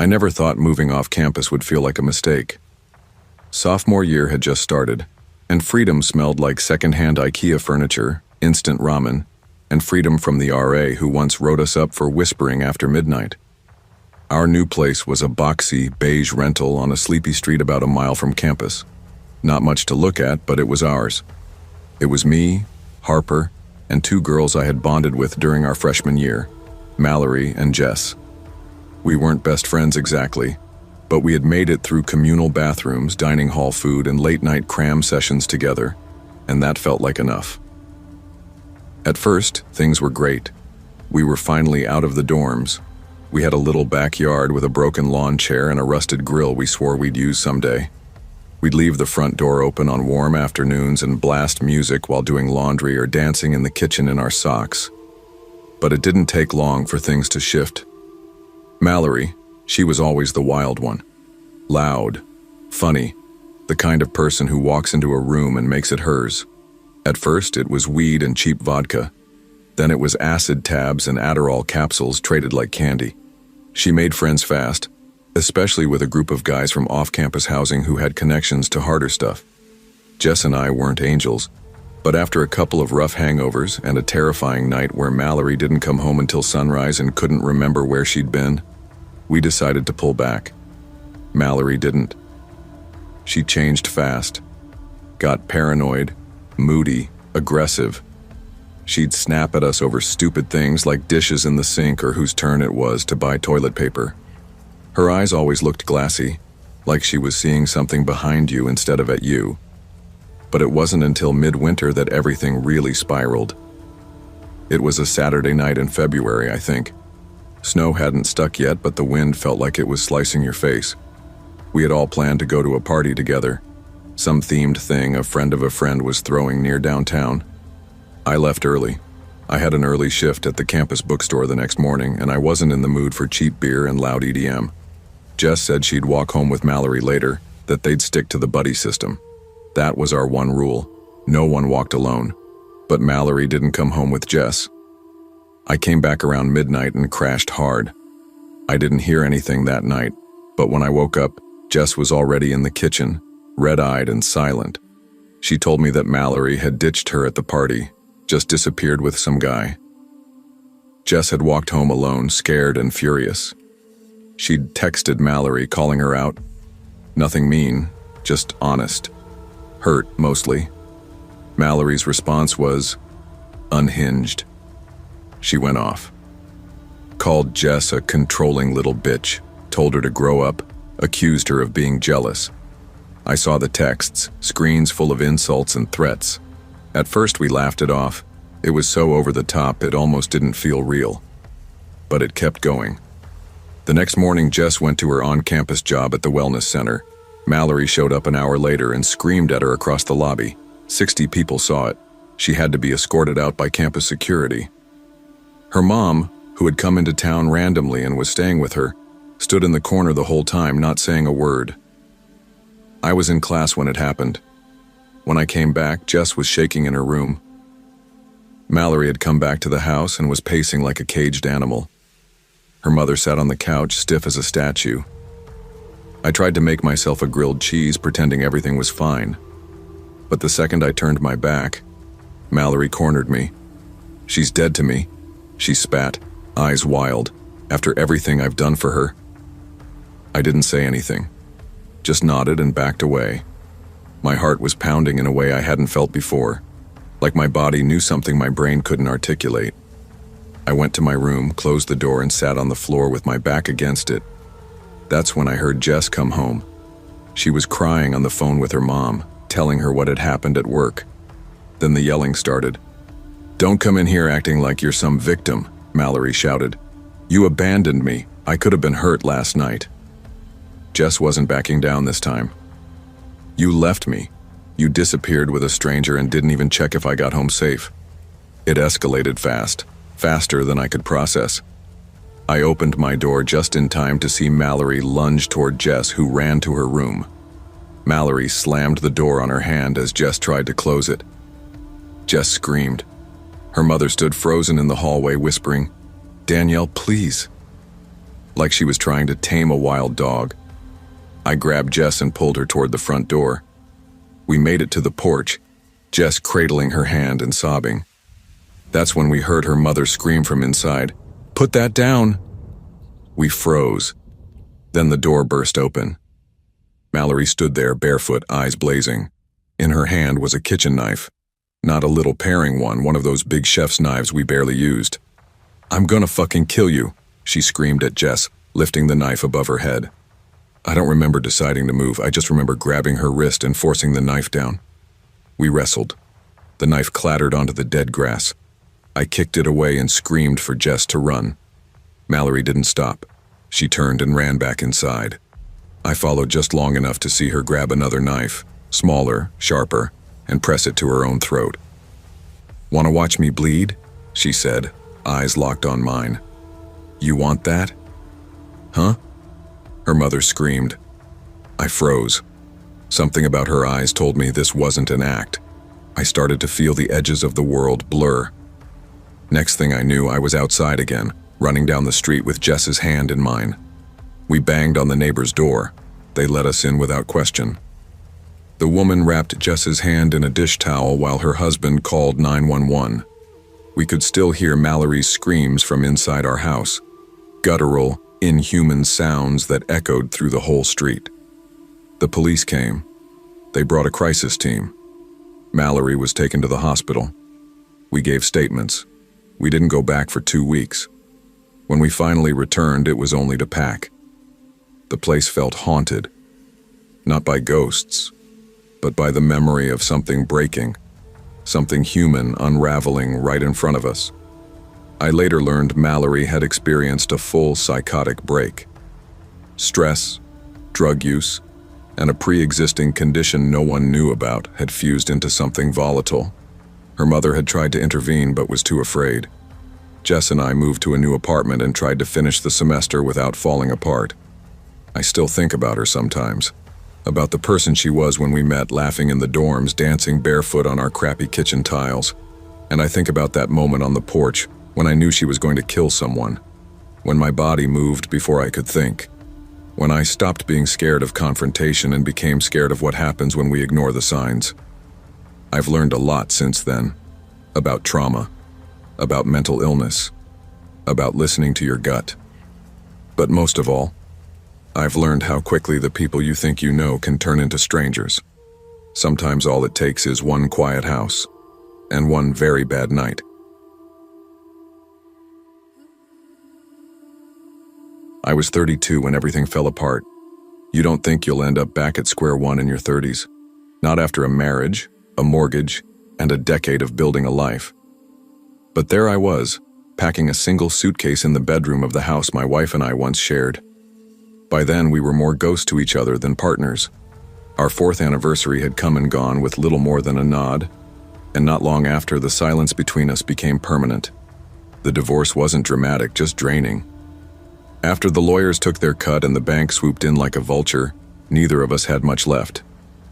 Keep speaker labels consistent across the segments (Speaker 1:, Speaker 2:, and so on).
Speaker 1: I never thought moving off campus would feel like a mistake. Sophomore year had just started, and freedom smelled like secondhand IKEA furniture, instant ramen, and freedom from the RA who once wrote us up for whispering after midnight. Our new place was a boxy, beige rental on a sleepy street about a mile from campus. Not much to look at, but it was ours. It was me, Harper, and two girls I had bonded with during our freshman year, Mallory and Jess. We weren't best friends exactly, but we had made it through communal bathrooms, dining hall food, and late-night cram sessions together, and that felt like enough. At first, things were great. We were finally out of the dorms. We had a little backyard with a broken lawn chair and a rusted grill we swore we'd use someday. We'd leave the front door open on warm afternoons and blast music while doing laundry or dancing in the kitchen in our socks. But it didn't take long for things to shift. Mallory, she was always the wild one. Loud, funny, the kind of person who walks into a room and makes it hers. At first, it was weed and cheap vodka. Then it was acid tabs and Adderall capsules traded like candy. She made friends fast, especially with a group of guys from off-campus housing who had connections to harder stuff. Jess and I weren't angels, but after a couple of rough hangovers and a terrifying night where Mallory didn't come home until sunrise and couldn't remember where she'd been, we decided to pull back. Mallory didn't. She changed fast, got paranoid, moody, aggressive. She'd snap at us over stupid things like dishes in the sink or whose turn it was to buy toilet paper. Her eyes always looked glassy, like she was seeing something behind you instead of at you. But it wasn't until midwinter that everything really spiraled. It was a Saturday night in February, I think. Snow hadn't stuck yet, but the wind felt like it was slicing your face. We had all planned to go to a party together. Some themed thing a friend of a friend was throwing near downtown. I left early. I had an early shift at the campus bookstore the next morning, and I wasn't in the mood for cheap beer and loud EDM. Jess said she'd walk home with Mallory later, that they'd stick to the buddy system. That was our one rule. No one walked alone. But Mallory didn't come home with Jess. I came back around midnight and crashed hard. I didn't hear anything that night, but when I woke up, Jess was already in the kitchen, red-eyed and silent. She told me that Mallory had ditched her at the party, just disappeared with some guy. Jess had walked home alone, scared and furious. She'd texted Mallory, calling her out. Nothing mean, just honest. Hurt, mostly. Mallory's response was unhinged. She went off. Called Jess a controlling little bitch, told her to grow up, accused her of being jealous. I saw the texts, screens full of insults and threats. At first we laughed it off. It was so over the top it almost didn't feel real. But it kept going. The next morning Jess went to her on-campus job at the wellness center. Mallory showed up an hour later and screamed at her across the lobby. 60 people saw it. She had to be escorted out by campus security. Her mom, who had come into town randomly and was staying with her, stood in the corner the whole time, not saying a word. I was in class when it happened. When I came back, Jess was shaking in her room. Mallory had come back to the house and was pacing like a caged animal. Her mother sat on the couch, stiff as a statue. I tried to make myself a grilled cheese, pretending everything was fine. But the second I turned my back, Mallory cornered me. She's dead to me, she spat, eyes wild, after everything I've done for her. I didn't say anything, just nodded and backed away. My heart was pounding in a way I hadn't felt before, like my body knew something my brain couldn't articulate. I went to my room, closed the door, and sat on the floor with my back against it. That's when I heard Jess come home. She was crying on the phone with her mom, telling her what had happened at work. Then the yelling started. "Don't come in here acting like you're some victim," Mallory shouted. "You abandoned me. I could have been hurt last night." Jess wasn't backing down this time. "You left me. You disappeared with a stranger and didn't even check if I got home safe." It escalated fast, faster than I could process. I opened my door just in time to see Mallory lunge toward Jess, who ran to her room. Mallory slammed the door on her hand as Jess tried to close it. Jess screamed. Her mother stood frozen in the hallway, whispering, "Danielle, please." like she was trying to tame a wild dog. I grabbed Jess and pulled her toward the front door. We made it to the porch, Jess cradling her hand and sobbing. That's when we heard her mother scream from inside, "Put that down!" We froze. Then the door burst open. Mallory stood there, barefoot, eyes blazing. In her hand was a kitchen knife. Not a little paring one of those big chef's knives we barely used. "I'm gonna fucking kill you," she screamed at Jess, lifting the knife above her head. I don't remember deciding to move, I just remember grabbing her wrist and forcing the knife down. We wrestled. The knife clattered onto the dead grass. I kicked it away and screamed for Jess to run. Mallory didn't stop. She turned and ran back inside. I followed just long enough to see her grab another knife, smaller, sharper, and press it to her own throat. "Want to watch me bleed?" she said, eyes locked on mine. "You want that?" "Huh?" her mother screamed. I froze. Something about her eyes told me this wasn't an act. I started to feel the edges of the world blur. Next thing I knew, I was outside again, running down the street with Jess's hand in mine. We banged on the neighbor's door. They let us in without question. The woman wrapped Jess's hand in a dish towel while her husband called 911. We could still hear Mallory's screams from inside our house. Guttural, inhuman sounds that echoed through the whole street. The police came. They brought a crisis team. Mallory was taken to the hospital. We gave statements. We didn't go back for 2 weeks. When we finally returned, it was only to pack. The place felt haunted. Not by ghosts, but by the memory of something breaking, something human unraveling right in front of us. I later learned Mallory had experienced a full psychotic break. Stress, drug use, and a pre-existing condition no one knew about had fused into something volatile. Her mother had tried to intervene but was too afraid. Jess and I moved to a new apartment and tried to finish the semester without falling apart. I still think about her sometimes, about the person she was when we met, laughing in the dorms, dancing barefoot on our crappy kitchen tiles. And I think about that moment on the porch when I knew she was going to kill someone, when my body moved before I could think, when I stopped being scared of confrontation and became scared of what happens when we ignore the signs. I've learned a lot since then, about trauma, about mental illness, about listening to your gut. But most of all, I've learned how quickly the people you think you know can turn into strangers. Sometimes all it takes is one quiet house and one very bad night. I was 32 when everything fell apart. You don't think you'll end up back at square one in your 30s. Not after a marriage, a mortgage, and a decade of building a life. But there I was, packing a single suitcase in the bedroom of the house my wife and I once shared. By then, we were more ghosts to each other than partners. Our 4th anniversary had come and gone with little more than a nod, and not long after, the silence between us became permanent. The divorce wasn't dramatic, just draining. After the lawyers took their cut and the bank swooped in like a vulture, neither of us had much left.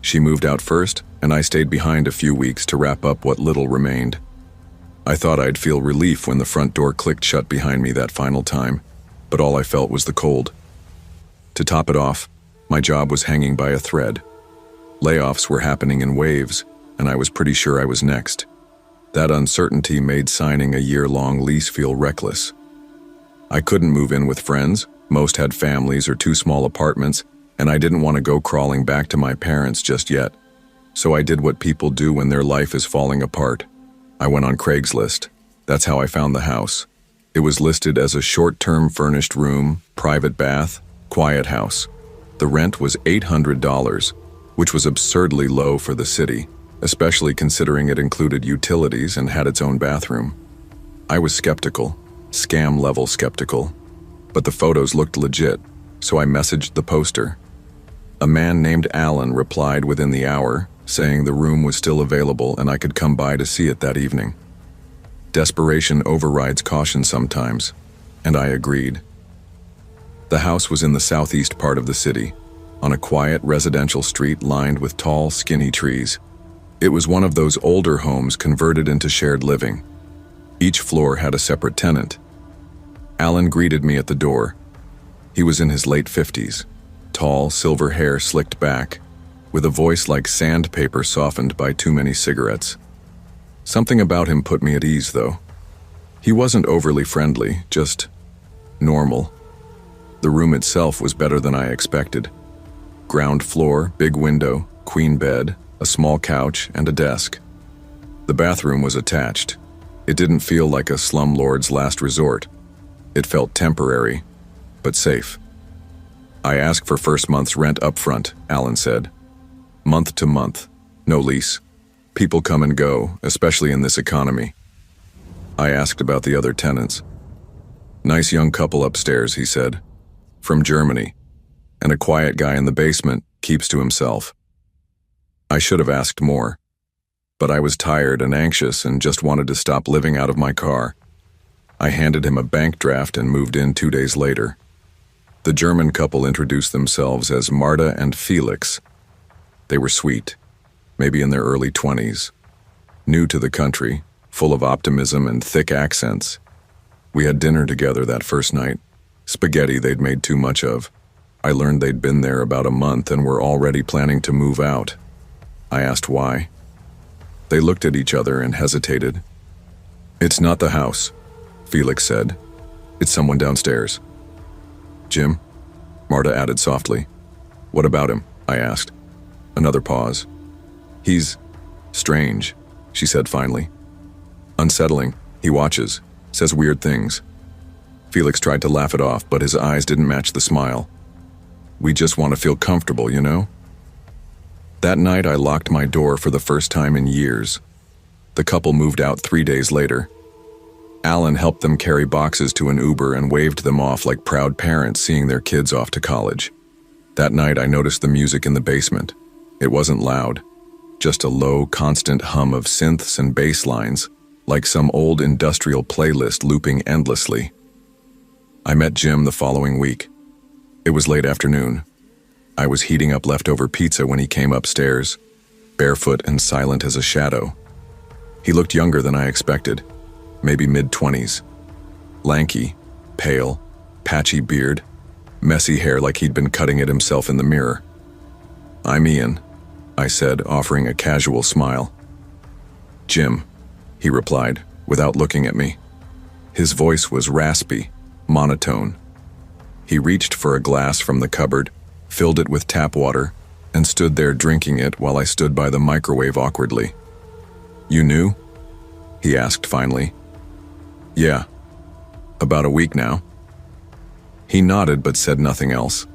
Speaker 1: She moved out first, and I stayed behind a few weeks to wrap up what little remained. I thought I'd feel relief when the front door clicked shut behind me that final time, but all I felt was the cold. To top it off, my job was hanging by a thread. Layoffs were happening in waves, and I was pretty sure I was next. That uncertainty made signing a year-long lease feel reckless. I couldn't move in with friends, most had families or 2 small apartments, and I didn't want to go crawling back to my parents just yet. So I did what people do when their life is falling apart. I went on Craigslist. That's how I found the house. It was listed as a short-term furnished room, private bath, quiet house. The rent was $800, which was absurdly low for the city, especially considering it included utilities and had its own bathroom. I was skeptical, scam-level skeptical, but the photos looked legit, so I messaged the poster. A man named Alan replied within the hour, saying the room was still available and I could come by to see it that evening. Desperation overrides caution sometimes, and I agreed. The house was in the southeast part of the city, on a quiet residential street lined with tall, skinny trees. It was one of those older homes converted into shared living. Each floor had a separate tenant. Alan greeted me at the door. He was in his late 50s, tall, silver hair slicked back, with a voice like sandpaper softened by too many cigarettes. Something about him put me at ease, though. He wasn't overly friendly, just normal. The room itself was better than I expected. Ground floor, big window, queen bed, a small couch, and a desk. The bathroom was attached. It didn't feel like a slumlord's last resort. It felt temporary, but safe. I asked for first month's rent up front, Alan said. Month to month, no lease. People come and go, especially in this economy. I asked about the other tenants. Nice young couple upstairs, he said. From Germany. And a quiet guy in the basement, keeps to himself. I should have asked more. But I was tired and anxious and just wanted to stop living out of my car. I handed him a bank draft and moved in 2 days later. The German couple introduced themselves as Marta and Felix. They were sweet, maybe in their early 20s. New to the country, full of optimism and thick accents. We had dinner together that first night. Spaghetti they'd made too much of. I learned they'd been there about a month and were already planning to move out. I asked why. They looked at each other and hesitated. "It's not the house," Felix said. "It's someone downstairs." "Jim?" Marta added softly. "What about him?" I asked. Another pause. "He's strange," she said finally. "Unsettling. He watches, says weird things." Felix tried to laugh it off, but his eyes didn't match the smile. "We just want to feel comfortable, you know?" That night I locked my door for the first time in years. The couple moved out 3 days later. Alan helped them carry boxes to an Uber and waved them off like proud parents seeing their kids off to college. That night I noticed the music in the basement. It wasn't loud, just a low, constant hum of synths and bass lines, like some old industrial playlist looping endlessly. I met Jim the following week. It was late afternoon. I was heating up leftover pizza when he came upstairs, barefoot and silent as a shadow. He looked younger than I expected, maybe mid-20s. Lanky, pale, patchy beard, messy hair like he'd been cutting it himself in the mirror. "I'm Ian," I said, offering a casual smile. "Jim," he replied, without looking at me. His voice was raspy, monotone. He reached for a glass from the cupboard, filled it with tap water, and stood there drinking it while I stood by the microwave awkwardly. "You knew?" he asked finally. "Yeah. About a week now." He nodded but said nothing else.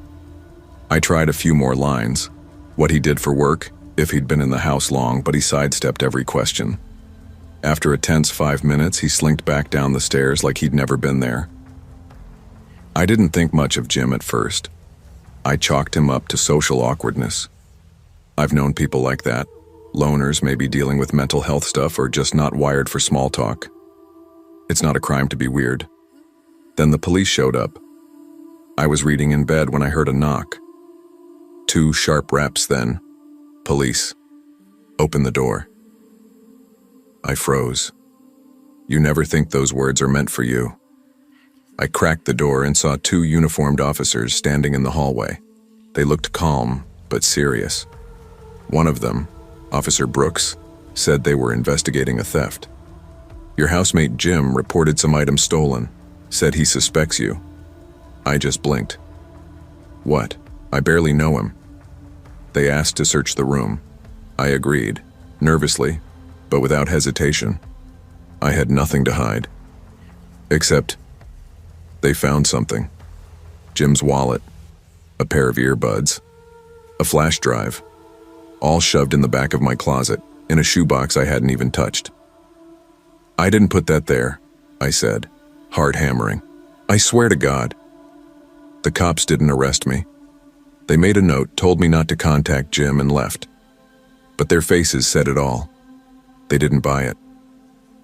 Speaker 1: I tried a few more lines. What he did for work, if he'd been in the house long, but he sidestepped every question. After a tense 5 minutes, he slinked back down the stairs like he'd never been there. I didn't think much of Jim at first. I chalked him up to social awkwardness. I've known people like that, loners maybe dealing with mental health stuff or just not wired for small talk. It's not a crime to be weird. Then the police showed up. I was reading in bed when I heard a knock. 2 sharp raps then. "Police. Open the door." I froze. You never think those words are meant for you. I cracked the door and saw 2 uniformed officers standing in the hallway. They looked calm, but serious. One of them, Officer Brooks, said they were investigating a theft. "Your housemate Jim reported some items stolen, said he suspects you." I just blinked. "What? I barely know him." They asked to search the room. I agreed, nervously, but without hesitation. I had nothing to hide. Except they found something. Jim's wallet, a pair of earbuds, a flash drive, all shoved in the back of my closet, in a shoebox I hadn't even touched. "I didn't put that there," I said, hard hammering. "I swear to God." The cops didn't arrest me. They made a note, told me not to contact Jim, and left. But their faces said it all. They didn't buy it.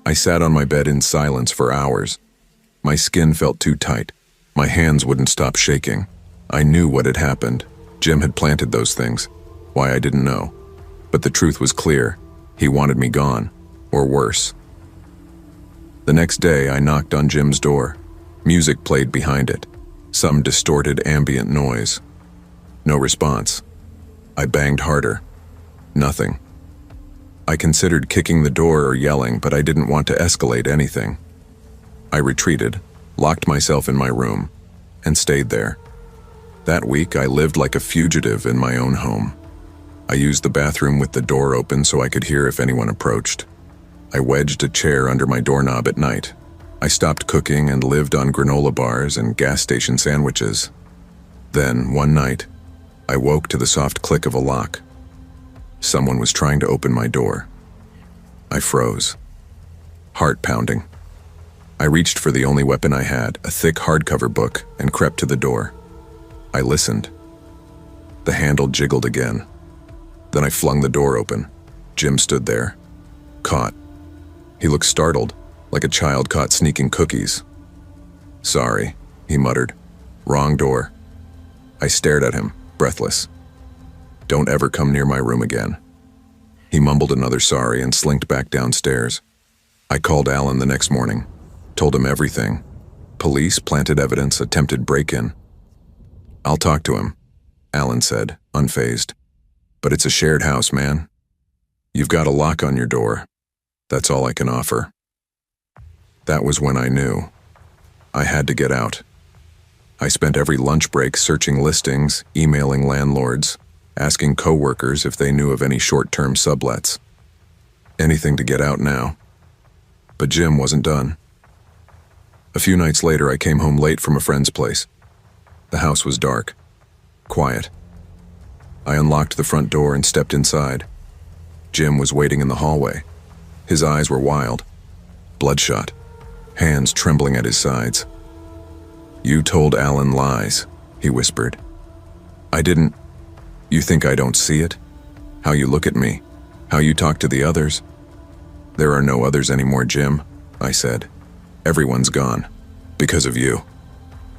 Speaker 1: I sat on my bed in silence for hours. My skin felt too tight. My hands wouldn't stop shaking. I knew what had happened. Jim had planted those things. Why, I didn't know. But the truth was clear. He wanted me gone, or worse. The next day, I knocked on Jim's door. Music played behind it. Some distorted ambient noise. No response. I banged harder. Nothing. I considered kicking the door or yelling, but I didn't want to escalate anything. I retreated, locked myself in my room, and stayed there. That week, I lived like a fugitive in my own home. I used the bathroom with the door open so I could hear if anyone approached. I wedged a chair under my doorknob at night. I stopped cooking and lived on granola bars and gas station sandwiches. Then, one night, I woke to the soft click of a lock. Someone was trying to open my door. I froze, heart pounding. I reached for the only weapon I had, a thick hardcover book, and crept to the door. I listened. The handle jiggled again. Then I flung the door open. Jim stood there, caught. He looked startled, like a child caught sneaking cookies. "Sorry," he muttered. "Wrong door." I stared at him, breathless. "Don't ever come near my room again." He mumbled another sorry and slinked back downstairs. I called Alan the next morning, told him everything. Police, planted evidence, attempted break-in. "I'll talk to him," Alan said, unfazed. "But it's a shared house, man. You've got a lock on your door. That's all I can offer." That was when I knew. I had to get out. I spent every lunch break searching listings, emailing landlords, asking co-workers if they knew of any short-term sublets. Anything to get out now. But Jim wasn't done. A few nights later, I came home late from a friend's place. The house was dark, quiet. I unlocked the front door and stepped inside. Jim was waiting in the hallway. His eyes were wild, bloodshot, hands trembling at his sides. "You told Alan lies," he whispered. "I didn't. You think I don't see it? How you look at me, how you talk to the others?" "There are no others anymore, Jim," I said. "Everyone's gone. Because of you."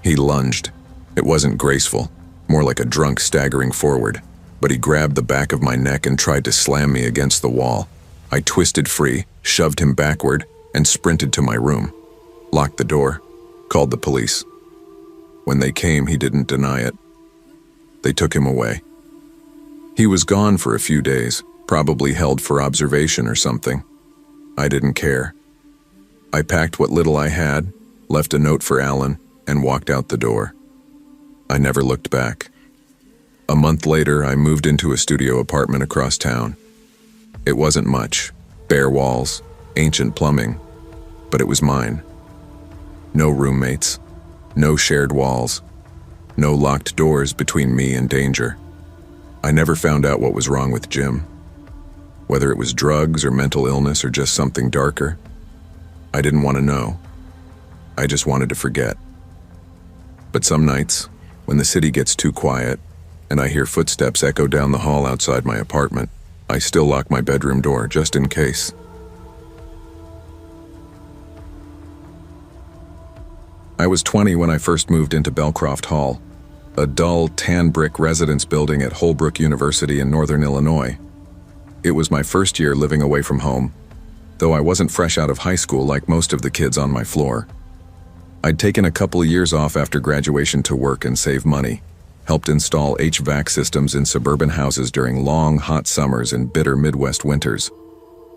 Speaker 1: He lunged. It wasn't graceful, more like a drunk staggering forward, but he grabbed the back of my neck and tried to slam me against the wall. I twisted free, shoved him backward, and sprinted to my room. Locked the door, called the police. When they came, he didn't deny it. They took him away. He was gone for a few days, probably held for observation or something. I didn't care. I packed what little I had, left a note for Alan, and walked out the door. I never looked back. A month later, I moved into a studio apartment across town. It wasn't much, bare walls, ancient plumbing, but it was mine. No roommates, no shared walls, no locked doors between me and danger. I never found out what was wrong with Jim. Whether it was drugs or mental illness or just something darker, I didn't want to know. I just wanted to forget. But some nights, when the city gets too quiet and I hear footsteps echo down the hall outside my apartment, I still lock my bedroom door just in case. I was 20 when I first moved into Belcroft Hall, a dull, tan brick residence building at Holbrook University in northern Illinois. It was my first year living away from home, though I wasn't fresh out of high school like most of the kids on my floor. I'd taken a couple of years off after graduation to work and save money, helped install HVAC systems in suburban houses during long, hot summers and bitter Midwest winters.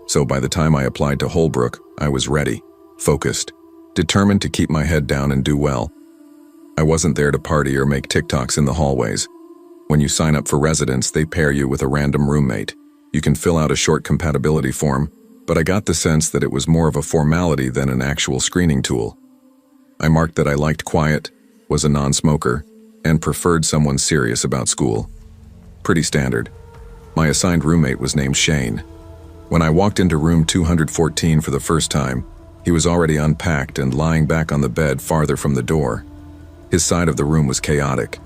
Speaker 1: So by the time I applied to Holbrook, I was ready, focused, determined to keep my head down and do well. I wasn't there to party or make TikToks in the hallways. When you sign up for residence, they pair you with a random roommate. You can fill out a short compatibility form, but I got the sense that it was more of a formality than an actual screening tool. I marked that I liked quiet, was a non-smoker, and preferred someone serious about school. Pretty standard. My assigned roommate was named Shane. When I walked into room 214 for the first time, he was already unpacked and lying back on the bed farther from the door. His side of the room was chaotic.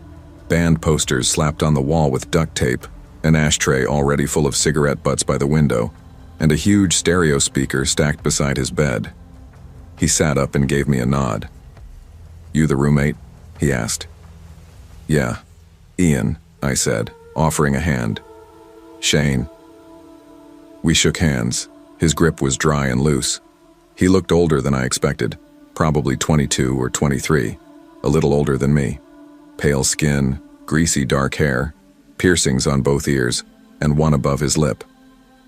Speaker 1: Band posters slapped on the wall with duct tape, an ashtray already full of cigarette butts by the window, and a huge stereo speaker stacked beside his bed. He sat up and gave me a nod. "You the roommate?" he asked. "Yeah, Ian," I said, offering a hand. "Shane." We shook hands. His grip was dry and loose. He looked older than I expected, probably 22 or 23. a little older than me. Pale skin, greasy dark hair, piercings on both ears, and one above his lip.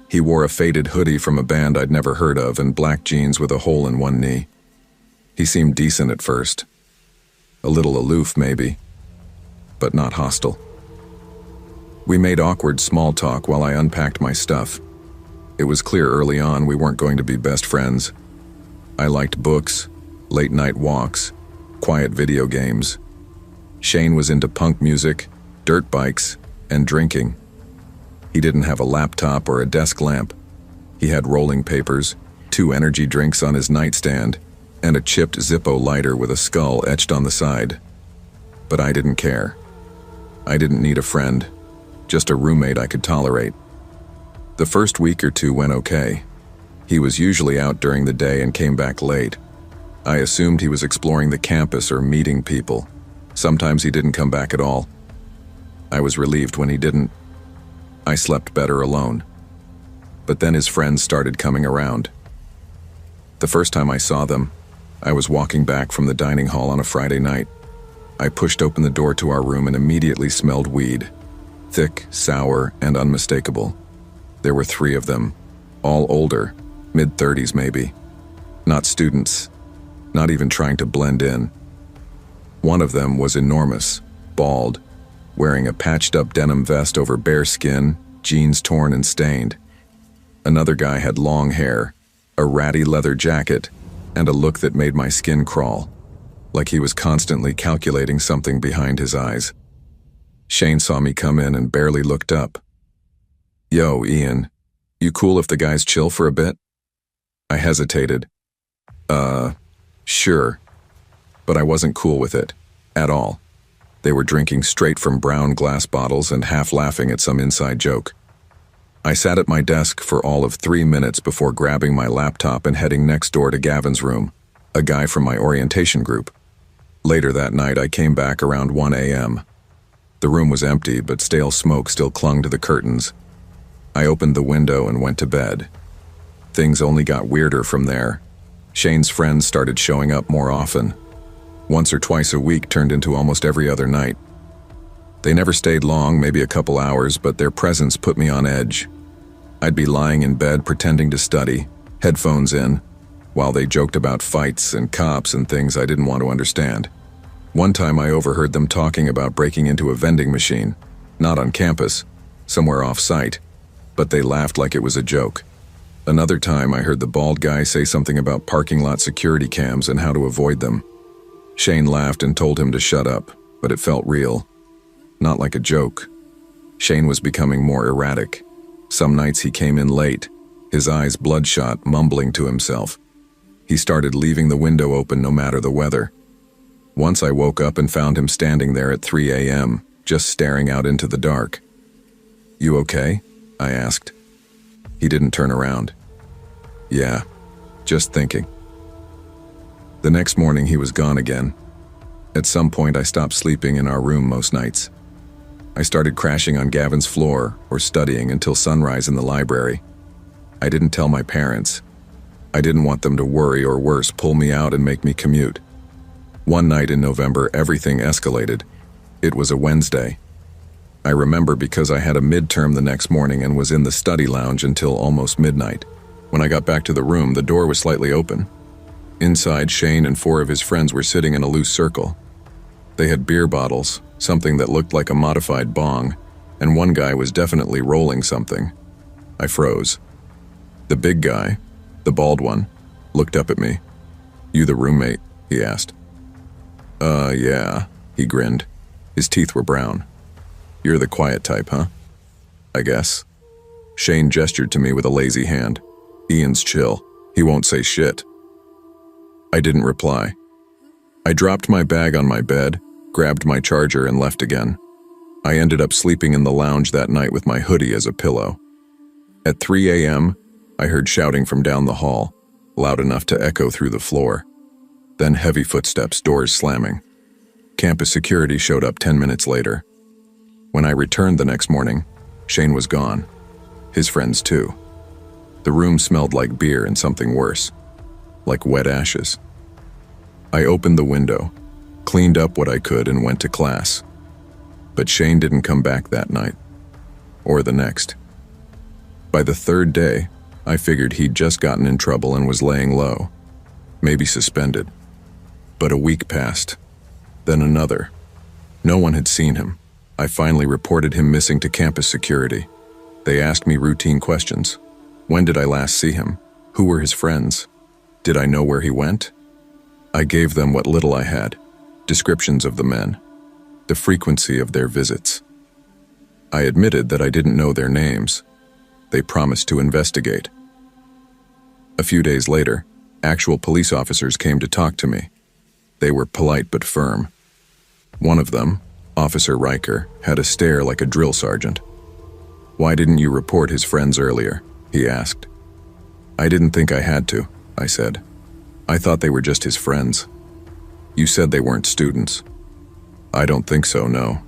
Speaker 1: He wore a faded hoodie from a band I'd never heard of and black jeans with a hole in one knee. He seemed decent at first. A little aloof, maybe, but not hostile. We made awkward small talk while I unpacked my stuff. It was clear early on we weren't going to be best friends. I liked books, late-night walks, quiet video games. Shane was into punk music, dirt bikes, and drinking. He didn't have a laptop or a desk lamp. He had rolling papers, 2 energy drinks on his nightstand, and a chipped Zippo lighter with a skull etched on the side. But I didn't care. I didn't need a friend, just a roommate I could tolerate. The first week or 2 went okay. He was usually out during the day and came back late. I assumed he was exploring the campus or meeting people. Sometimes he didn't come back at all. I was relieved when he didn't. I slept better alone. But then his friends started coming around. The first time I saw them, I was walking back from the dining hall on a Friday night. I pushed open the door to our room and immediately smelled weed. Thick, sour, and unmistakable. There were 3 of them, all older, mid-30s maybe. Not students, not even trying to blend in. One of them was enormous, bald, wearing a patched-up denim vest over bare skin, jeans torn and stained. Another guy had long hair, a ratty leather jacket, and a look that made my skin crawl, like he was constantly calculating something behind his eyes. Shane saw me come in and barely looked up. "Yo, Ian, you cool if the guys chill for a bit?" I hesitated. Sure. But I wasn't cool with it, at all. They were drinking straight from brown glass bottles and half laughing at some inside joke. I sat at my desk for all of 3 minutes before grabbing my laptop and heading next door to Gavin's room, a guy from my orientation group. Later that night, I came back around 1 a.m. The room was empty, but stale smoke still clung to the curtains. I opened the window and went to bed. Things only got weirder from there. Shane's friends started showing up more often. Once or twice a week turned into almost every other night. They never stayed long, maybe a couple hours, but their presence put me on edge. I'd be lying in bed pretending to study, headphones in, while they joked about fights and cops and things I didn't want to understand. One time I overheard them talking about breaking into a vending machine, not on campus, somewhere off-site, but they laughed like it was a joke. Another time I heard the bald guy say something about parking lot security cams and how to avoid them. Shane laughed and told him to shut up, but it felt real. Not like a joke. Shane was becoming more erratic. Some nights he came in late, his eyes bloodshot, mumbling to himself. He started leaving the window open no matter the weather. Once I woke up and found him standing there at 3 a.m., just staring out into the dark. "You okay?" I asked. He didn't turn around. "Yeah, just thinking." The next morning he was gone again. At some point I stopped sleeping in our room most nights. I started crashing on Gavin's floor or studying until sunrise in the library. I didn't tell my parents. I didn't want them to worry or worse, pull me out and make me commute. One night in November, everything escalated. It was a Wednesday. I remember because I had a midterm the next morning and was in the study lounge until almost midnight. When I got back to the room, the door was slightly open. Inside, Shane and 4 of his friends were sitting in a loose circle. They had beer bottles, something that looked like a modified bong, and one guy was definitely rolling something. I froze. The big guy, the bald one, looked up at me. "You the roommate?" he asked. Yeah," he grinned. His teeth were brown. "You're the quiet type, huh?" "I guess." Shane gestured to me with a lazy hand. "Ian's chill. He won't say shit." I didn't reply. I dropped my bag on my bed, grabbed my charger, and left again. I ended up sleeping in the lounge that night with my hoodie as a pillow. At 3 a.m., I heard shouting from down the hall, loud enough to echo through the floor. Then heavy footsteps, doors slamming. Campus security showed up 10 minutes later. When I returned the next morning, Shane was gone. His friends too. The room smelled like beer and something worse, like wet ashes. I opened the window, cleaned up what I could, and went to class. But Shane didn't come back that night, or the next. By the third day, I figured he'd just gotten in trouble and was laying low, maybe suspended. But a week passed, then another. No one had seen him. I finally reported him missing to campus security. They asked me routine questions. When did I last see him? Who were his friends? Did I know where he went? I gave them what little I had, descriptions of the men, the frequency of their visits. I admitted that I didn't know their names. They promised to investigate. A few days later, actual police officers came to talk to me. They were polite but firm. One of them, Officer Riker, had a stare like a drill sergeant. "Why didn't you report his friends earlier?" he asked. "I didn't think I had to," I said. "I thought they were just his friends." "You said they weren't students." "I don't think so, no."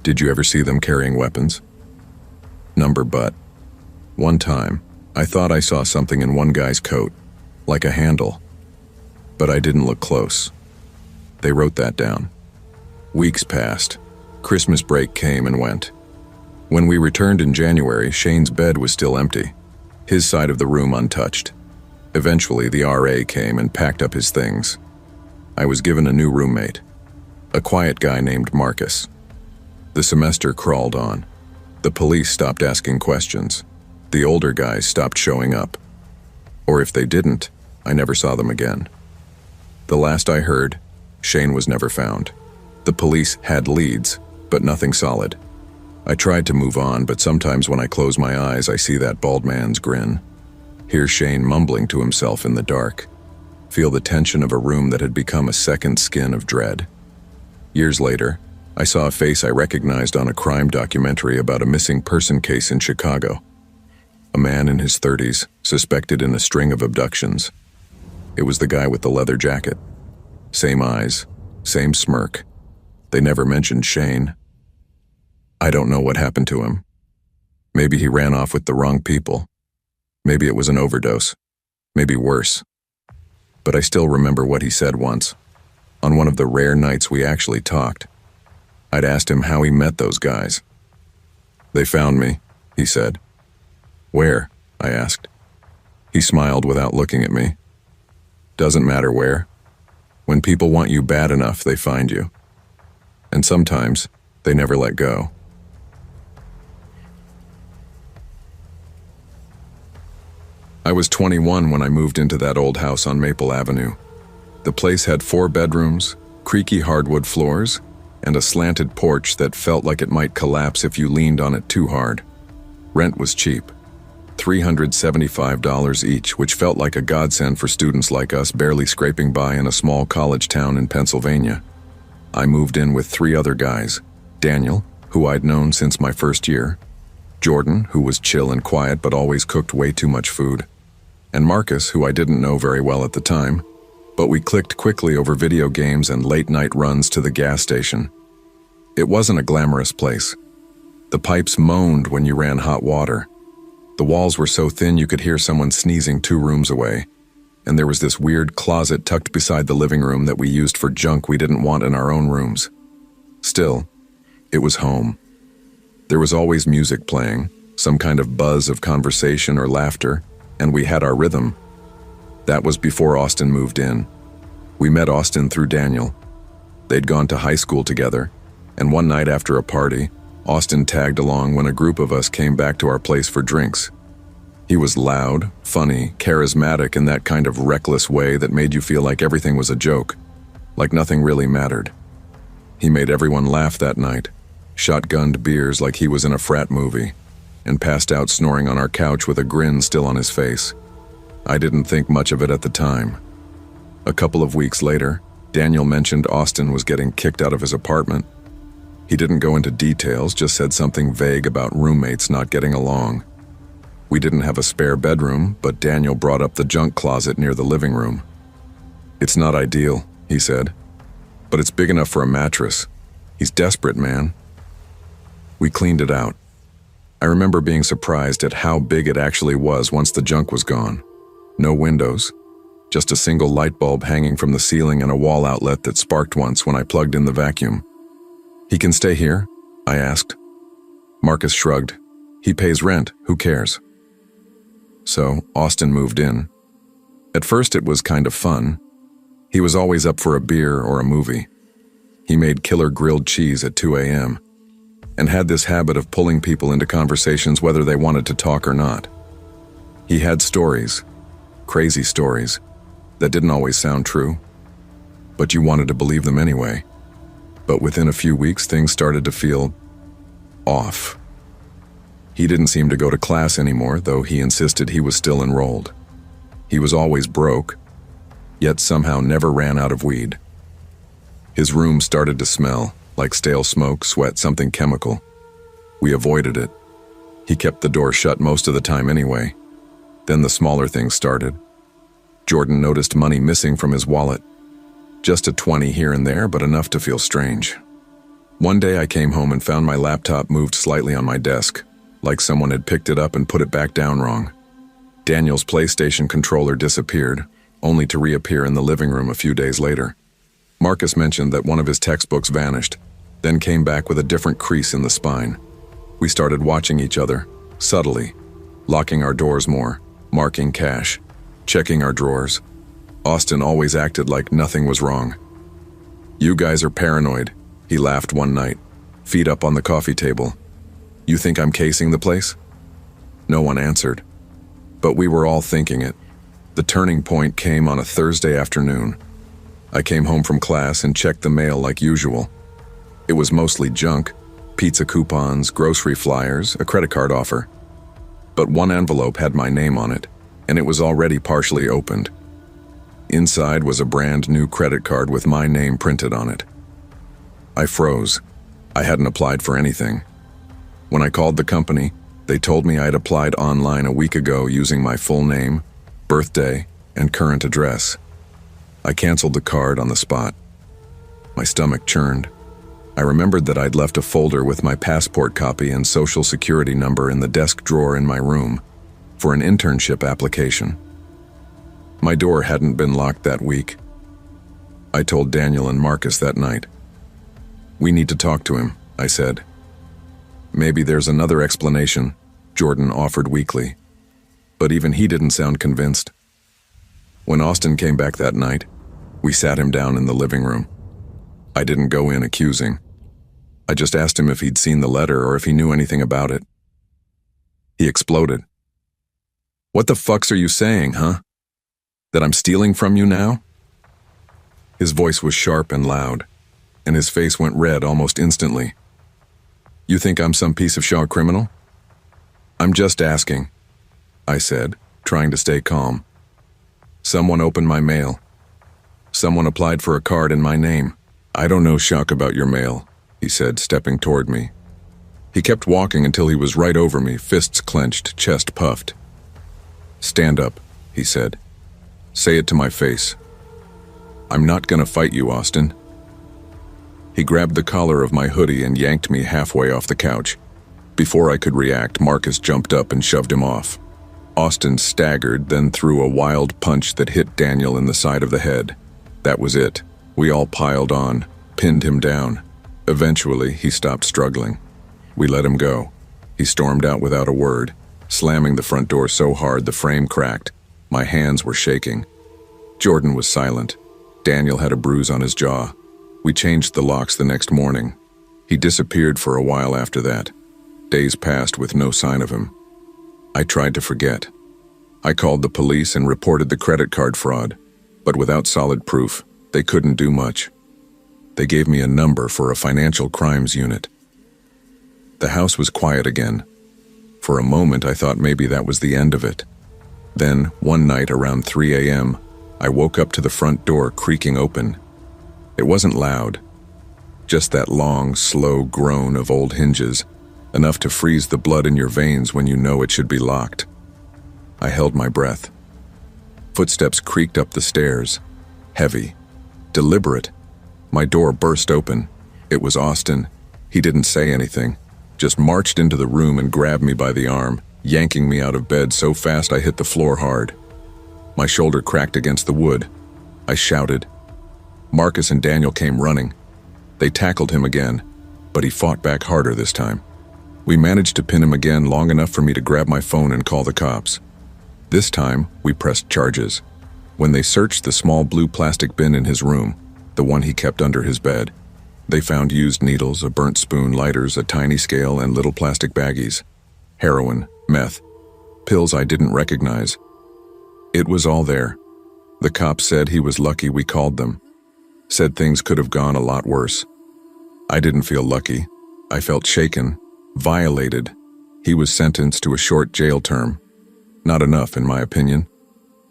Speaker 1: "Did you ever see them carrying weapons?" But one time, I thought I saw something in one guy's coat, like a handle. But I didn't look close. They wrote that down. Weeks passed. Christmas break came and went. When we returned in January, Shane's bed was still empty, his side of the room untouched. Eventually, the RA came and packed up his things. I was given a new roommate, a quiet guy named Marcus. The semester crawled on. The police stopped asking questions. The older guys stopped showing up. Or if they didn't, I never saw them again. The last I heard, Shane was never found. The police had leads, but nothing solid. I tried to move on, but sometimes when I close my eyes, I see that bald man's grin. Hear Shane mumbling to himself in the dark. Feel the tension of a room that had become a second skin of dread. Years later, I saw a face I recognized on a crime documentary about a missing person case in Chicago. A man in his 30s, suspected in a string of abductions. It was the guy with the leather jacket. Same eyes, same smirk. They never mentioned Shane. I don't know what happened to him. Maybe he ran off with the wrong people. Maybe it was an overdose. Maybe worse. But I still remember what he said once, on one of the rare nights we actually talked. I'd asked him how he met those guys. "They found me," he said. "Where?" I asked. He smiled without looking at me. "Doesn't matter where. When people want you bad enough, they find you. And sometimes, they never let go." I was 21 when I moved into that old house on Maple Avenue. The place had 4 bedrooms, creaky hardwood floors, and a slanted porch that felt like it might collapse if you leaned on it too hard. Rent was cheap, $375 each, which felt like a godsend for students like us barely scraping by in a small college town in Pennsylvania. I moved in with 3 other guys: Daniel, who I'd known since my first year; Jordan, who was chill and quiet but always cooked way too much food; and Marcus, who I didn't know very well at the time, but we clicked quickly over video games and late-night runs to the gas station. It wasn't a glamorous place. The pipes moaned when you ran hot water. The walls were so thin you could hear someone sneezing 2 rooms away, and there was this weird closet tucked beside the living room that we used for junk we didn't want in our own rooms. Still, it was home. There was always music playing, some kind of buzz of conversation or laughter, and we had our rhythm. That was before Austin moved in. We met Austin through Daniel. They'd gone to high school together, and one night after a party, Austin tagged along when a group of us came back to our place for drinks. He was loud, funny, charismatic in that kind of reckless way that made you feel like everything was a joke, like nothing really mattered. He made everyone laugh that night, shotgunned beers like he was in a frat movie, and passed out snoring on our couch with a grin still on his face. I didn't think much of it at the time. A couple of weeks later, Daniel mentioned Austin was getting kicked out of his apartment. He didn't go into details, just said something vague about roommates not getting along. We didn't have a spare bedroom, but Daniel brought up the junk closet near the living room. "It's not ideal," he said, "but it's big enough for a mattress. He's desperate, man." We cleaned it out. I remember being surprised at how big it actually was once the junk was gone. No windows, just a single light bulb hanging from the ceiling and a wall outlet that sparked once when I plugged in the vacuum. "He can stay here?" I asked. Marcus shrugged. "He pays rent, who cares?" So, Austin moved in. At first it was kind of fun. He was always up for a beer or a movie. He made killer grilled cheese at 2 a.m. and had this habit of pulling people into conversations whether they wanted to talk or not. He had stories, crazy stories, that didn't always sound true, but you wanted to believe them anyway. But within a few weeks, things started to feel off. He didn't seem to go to class anymore, though he insisted he was still enrolled. He was always broke, yet somehow never ran out of weed. His room started to smell like stale smoke, sweat, something chemical. We avoided it. He kept the door shut most of the time anyway. Then the smaller things started. Jordan noticed money missing from his wallet. Just a 20 here and there, but enough to feel strange. One day I came home and found my laptop moved slightly on my desk, like someone had picked it up and put it back down wrong. Daniel's PlayStation controller disappeared, only to reappear in the living room a few days later. Marcus mentioned that one of his textbooks vanished, then came back with a different crease in the spine. We started watching each other, subtly, locking our doors more, marking cash, checking our drawers. Austin always acted like nothing was wrong. "You guys are paranoid," he laughed one night, feet up on the coffee table. "You think I'm casing the place?" No one answered, but we were all thinking it. The turning point came on a Thursday afternoon. I came home from class and checked the mail like usual. It was mostly junk, pizza coupons, grocery flyers, a credit card offer. But one envelope had my name on it, and it was already partially opened. Inside was a brand new credit card with my name printed on it. I froze. I hadn't applied for anything. When I called the company, they told me I had applied online a week ago using my full name, birthday, and current address. I canceled the card on the spot. My stomach churned. I remembered that I'd left a folder with my passport copy and social security number in the desk drawer in my room for an internship application. My door hadn't been locked that week. I told Daniel and Marcus that night. "We need to talk to him," I said. "Maybe there's another explanation," Jordan offered weakly. But even he didn't sound convinced. When Austin came back that night, we sat him down in the living room. I didn't go in accusing. I just asked him if he'd seen the letter or if he knew anything about it. He exploded. "What the fucks are you saying, huh? That I'm stealing from you now?" His voice was sharp and loud, and his face went red almost instantly. "You think I'm some piece of shit criminal?" "I'm just asking," I said, trying to stay calm. "Someone opened my mail. Someone applied for a card in my name. I don't know shit about your mail," he said, stepping toward me. He kept walking until he was right over me, fists clenched, chest puffed. "Stand up," he said. "Say it to my face. I'm not gonna fight you, Austin." He grabbed the collar of my hoodie and yanked me halfway off the couch. Before I could react, Marcus jumped up and shoved him off. Austin staggered, then threw a wild punch that hit Daniel in the side of the head. That was it. We all piled on, pinned him down. Eventually, he stopped struggling. We let him go. He stormed out without a word, slamming the front door so hard the frame cracked. My hands were shaking. Jordan was silent. Daniel had a bruise on his jaw. We changed the locks the next morning. He disappeared for a while after that. Days passed with no sign of him. I tried to forget. I called the police and reported the credit card fraud, but without solid proof, they couldn't do much. They gave me a number for a financial crimes unit. The house was quiet again. For a moment, I thought maybe that was the end of it. Then, one night around 3 a.m., I woke up to the front door creaking open. It wasn't loud, just that long, slow groan of old hinges, enough to freeze the blood in your veins when you know it should be locked. I held my breath. Footsteps creaked up the stairs, heavy, deliberate. My door burst open. It was Austin. He didn't say anything, just marched into the room and grabbed me by the arm, yanking me out of bed so fast I hit the floor hard. My shoulder cracked against the wood. I shouted. Marcus and Daniel came running. They tackled him again, but he fought back harder this time. We managed to pin him again long enough for me to grab my phone and call the cops. This time, we pressed charges. When they searched the small blue plastic bin in his room, the one he kept under his bed, they found used needles, a burnt spoon, lighters, a tiny scale, and little plastic baggies. Heroin, meth, pills I didn't recognize. It was all there. The cops said he was lucky we called them. Said things could have gone a lot worse. I didn't feel lucky. I felt shaken, violated. He was sentenced to a short jail term. Not enough, in my opinion,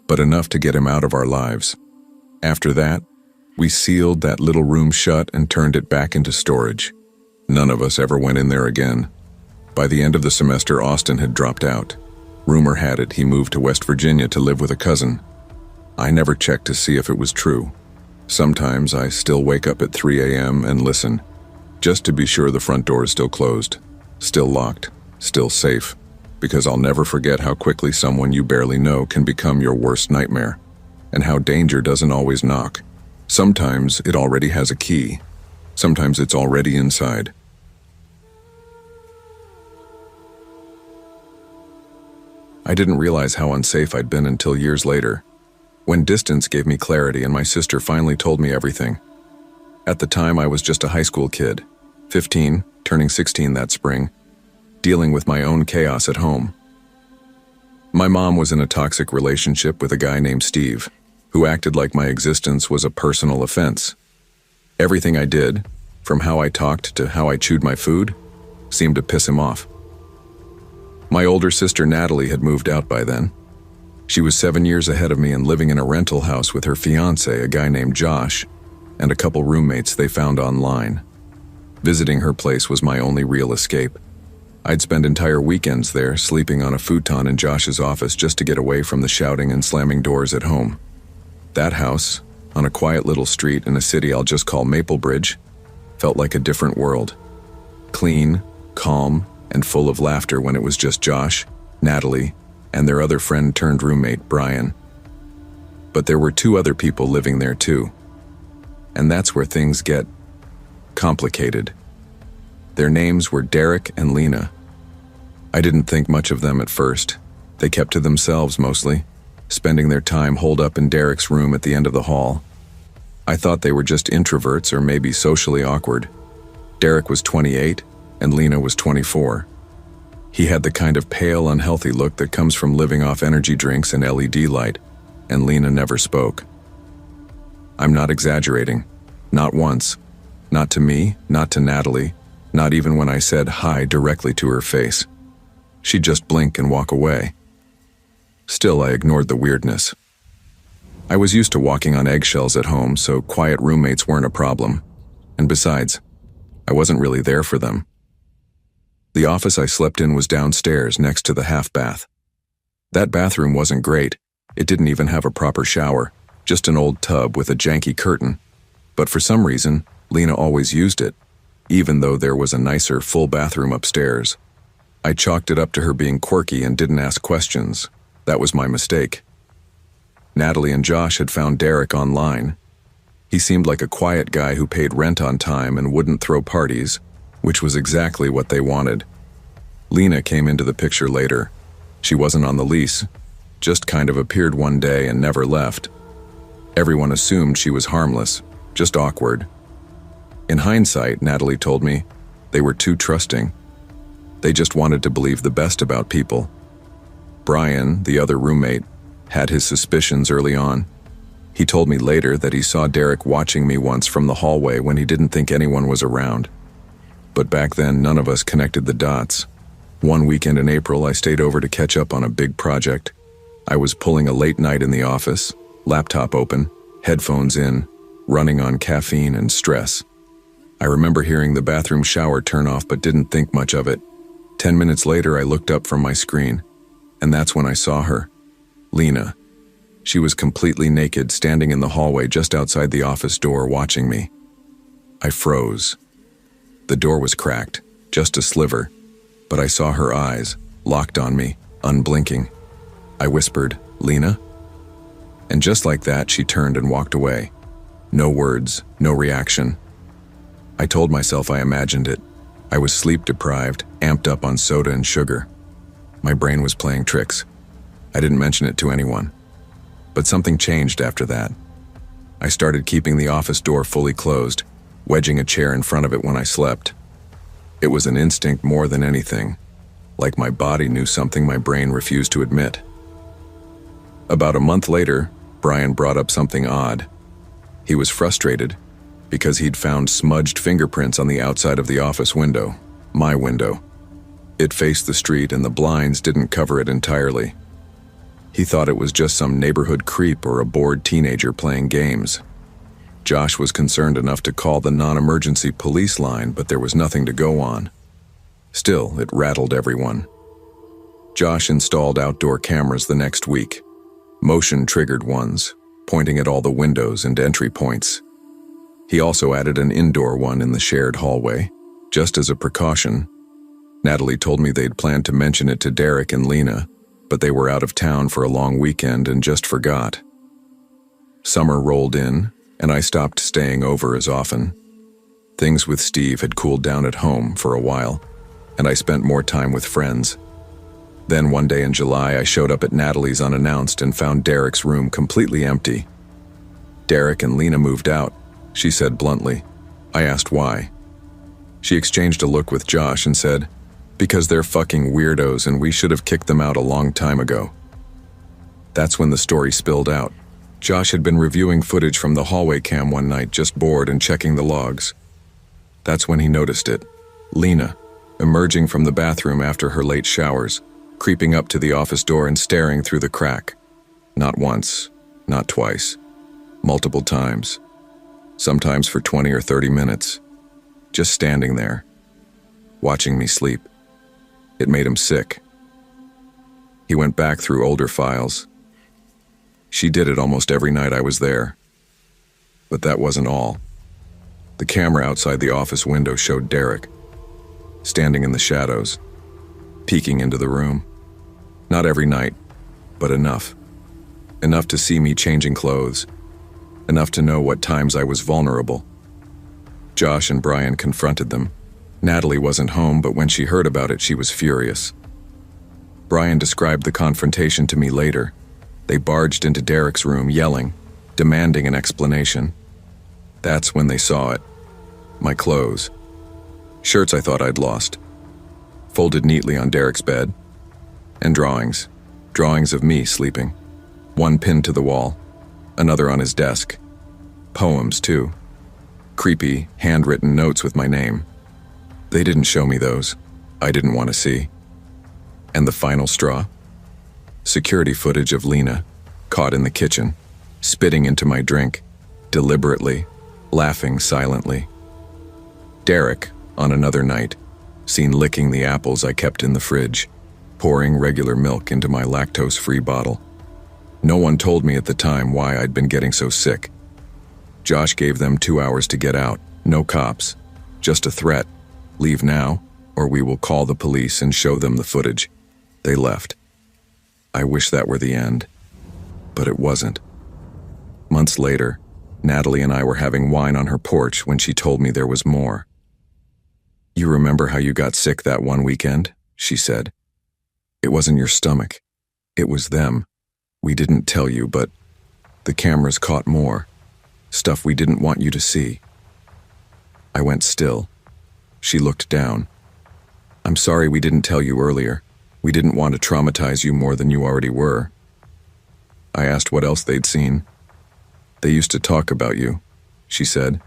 Speaker 1: but enough to get him out of our lives. After that, we sealed that little room shut and turned it back into storage. None of us ever went in there again. By the end of the semester, Austin had dropped out. Rumor had it he moved to West Virginia to live with a cousin. I never checked to see if it was true. Sometimes I still wake up at 3 a.m. and listen, just to be sure the front door is still closed, still locked, still safe, because I'll never forget how quickly someone you barely know can become your worst nightmare, and how danger doesn't always knock. Sometimes it already has a key. Sometimes it's already inside. I didn't realize how unsafe I'd been until years later, when distance gave me clarity and my sister finally told me everything. At the time, I was just a high school kid, 15, turning 16 that spring, dealing with my own chaos at home. My mom was in a toxic relationship with a guy named Steve, who acted like my existence was a personal offense. Everything I did, from how I talked to how I chewed my food, seemed to piss him off. My older sister Natalie had moved out by then. She was 7 years ahead of me and living in a rental house with her fiancé, a guy named Josh, and a couple roommates they found online. Visiting her place was my only real escape. I'd spend entire weekends there, sleeping on a futon in Josh's office just to get away from the shouting and slamming doors at home. That house, on a quiet little street in a city I'll just call Maplebridge, felt like a different world. Clean, calm, and full of laughter when it was just Josh, Natalie, and their other friend-turned-roommate, Brian. But there were 2 other people living there too. And that's where things get complicated. Their names were Derek and Lena. I didn't think much of them at first. They kept to themselves mostly, spending their time holed up in Derek's room at the end of the hall. I thought they were just introverts or maybe socially awkward. Derek was 28 and Lena was 24. He had the kind of pale, unhealthy look that comes from living off energy drinks and LED light, and Lena never spoke. I'm not exaggerating. Not once. Not to me, not to Natalie, not even when I said hi directly to her face. She'd just blink and walk away. Still, I ignored the weirdness. I was used to walking on eggshells at home, so quiet roommates weren't a problem. And besides, I wasn't really there for them. The office I slept in was downstairs next to the half bath. That bathroom wasn't great. It didn't even have a proper shower, just an old tub with a janky curtain. But for some reason, Lena always used it, even though there was a nicer full bathroom upstairs. I chalked it up to her being quirky and didn't ask questions. That was my mistake. Natalie and Josh had found Derek online. He seemed like a quiet guy who paid rent on time and wouldn't throw parties, which was exactly what they wanted. Lena came into the picture later. She wasn't on the lease, just kind of appeared one day and never left. Everyone assumed she was harmless, just awkward. In hindsight, Natalie told me, they were too trusting. They just wanted to believe the best about people. Brian, the other roommate, had his suspicions early on. He told me later that he saw Derek watching me once from the hallway when he didn't think anyone was around. But back then, none of us connected the dots. One weekend in April, I stayed over to catch up on a big project. I was pulling a late night in the office, laptop open, headphones in, running on caffeine and stress. I remember hearing the bathroom shower turn off but didn't think much of it. 10 minutes later, I looked up from my screen, and that's when I saw her. Lena. She was completely naked, standing in the hallway just outside the office door watching me. I froze. The door was cracked, just a sliver, but I saw her eyes, locked on me, unblinking. I whispered, "Lena?" And just like that, she turned and walked away. No words, no reaction. I told myself I imagined it. I was sleep-deprived, amped up on soda and sugar. My brain was playing tricks. I didn't mention it to anyone. But something changed after that. I started keeping the office door fully closed, wedging a chair in front of it when I slept. It was an instinct more than anything, like my body knew something my brain refused to admit. About a month later, Brian brought up something odd. He was frustrated because he'd found smudged fingerprints on the outside of the office window, my window. It faced the street and the blinds didn't cover it entirely. He thought it was just some neighborhood creep or a bored teenager playing games. Josh was concerned enough to call the non-emergency police line, but there was nothing to go on. Still, it rattled everyone. Josh installed outdoor cameras the next week, motion-triggered ones, pointing at all the windows and entry points. He also added an indoor one in the shared hallway, just as a precaution. Natalie told me they'd planned to mention it to Derek and Lena, but they were out of town for a long weekend and just forgot. Summer rolled in, and I stopped staying over as often. Things with Steve had cooled down at home for a while, and I spent more time with friends. Then one day in July, I showed up at Natalie's unannounced and found Derek's room completely empty. Derek and Lena moved out, she said bluntly. I asked why. She exchanged a look with Josh and said, "Because they're fucking weirdos and we should have kicked them out a long time ago." That's when the story spilled out. Josh had been reviewing footage from the hallway cam one night, just bored and checking the logs. That's when he noticed it. Lena, emerging from the bathroom after her late showers, creeping up to the office door and staring through the crack. Not once, not twice, multiple times. Sometimes for 20 or 30 minutes. Just standing there, watching me sleep. It made him sick. He went back through older files. She did it almost every night I was there. But that wasn't all. The camera outside the office window showed Derek, standing in the shadows, peeking into the room. Not every night, but enough. Enough to see me changing clothes. Enough to know what times I was vulnerable. Josh and Brian confronted them. Natalie wasn't home, but when she heard about it, she was furious. Brian described the confrontation to me later. They barged into Derek's room, yelling, demanding an explanation. That's when they saw it. My clothes. Shirts I thought I'd lost. Folded neatly on Derek's bed. And drawings. Drawings of me sleeping. One pinned to the wall. Another on his desk. Poems, too. Creepy, handwritten notes with my name. They didn't show me those. I didn't want to see. And the final straw? Security footage of Lena, caught in the kitchen, spitting into my drink, deliberately, laughing silently. Derek, on another night, seen licking the apples I kept in the fridge, pouring regular milk into my lactose-free bottle. No one told me at the time why I'd been getting so sick. Josh gave them 2 hours to get out, no cops, just a threat. Leave now, or we will call the police and show them the footage. They left. I wish that were the end, but it wasn't. Months later, Natalie and I were having wine on her porch when she told me there was more. "You remember how you got sick that one weekend?" she said. "It wasn't your stomach. It was them. We didn't tell you, but the cameras caught more. Stuff we didn't want you to see." I went still. She looked down. "I'm sorry we didn't tell you earlier. We didn't want to traumatize you more than you already were." I asked what else they'd seen. "They used to talk about you," she said,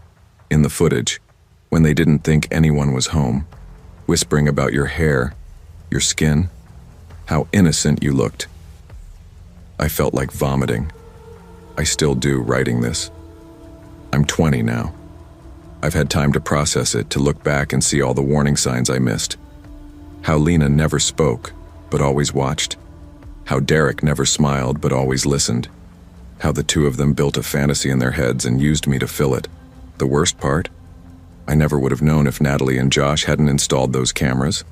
Speaker 1: "in the footage, when they didn't think anyone was home, whispering about your hair, your skin, how innocent you looked." I felt like vomiting. I still do writing this. I'm 20 now. I've had time to process it, to look back and see all the warning signs I missed. How Lena never spoke, but always watched. How Derek never smiled, but always listened. How the two of them built a fantasy in their heads and used me to fill it. The worst part? I never would have known if Natalie and Josh hadn't installed those cameras.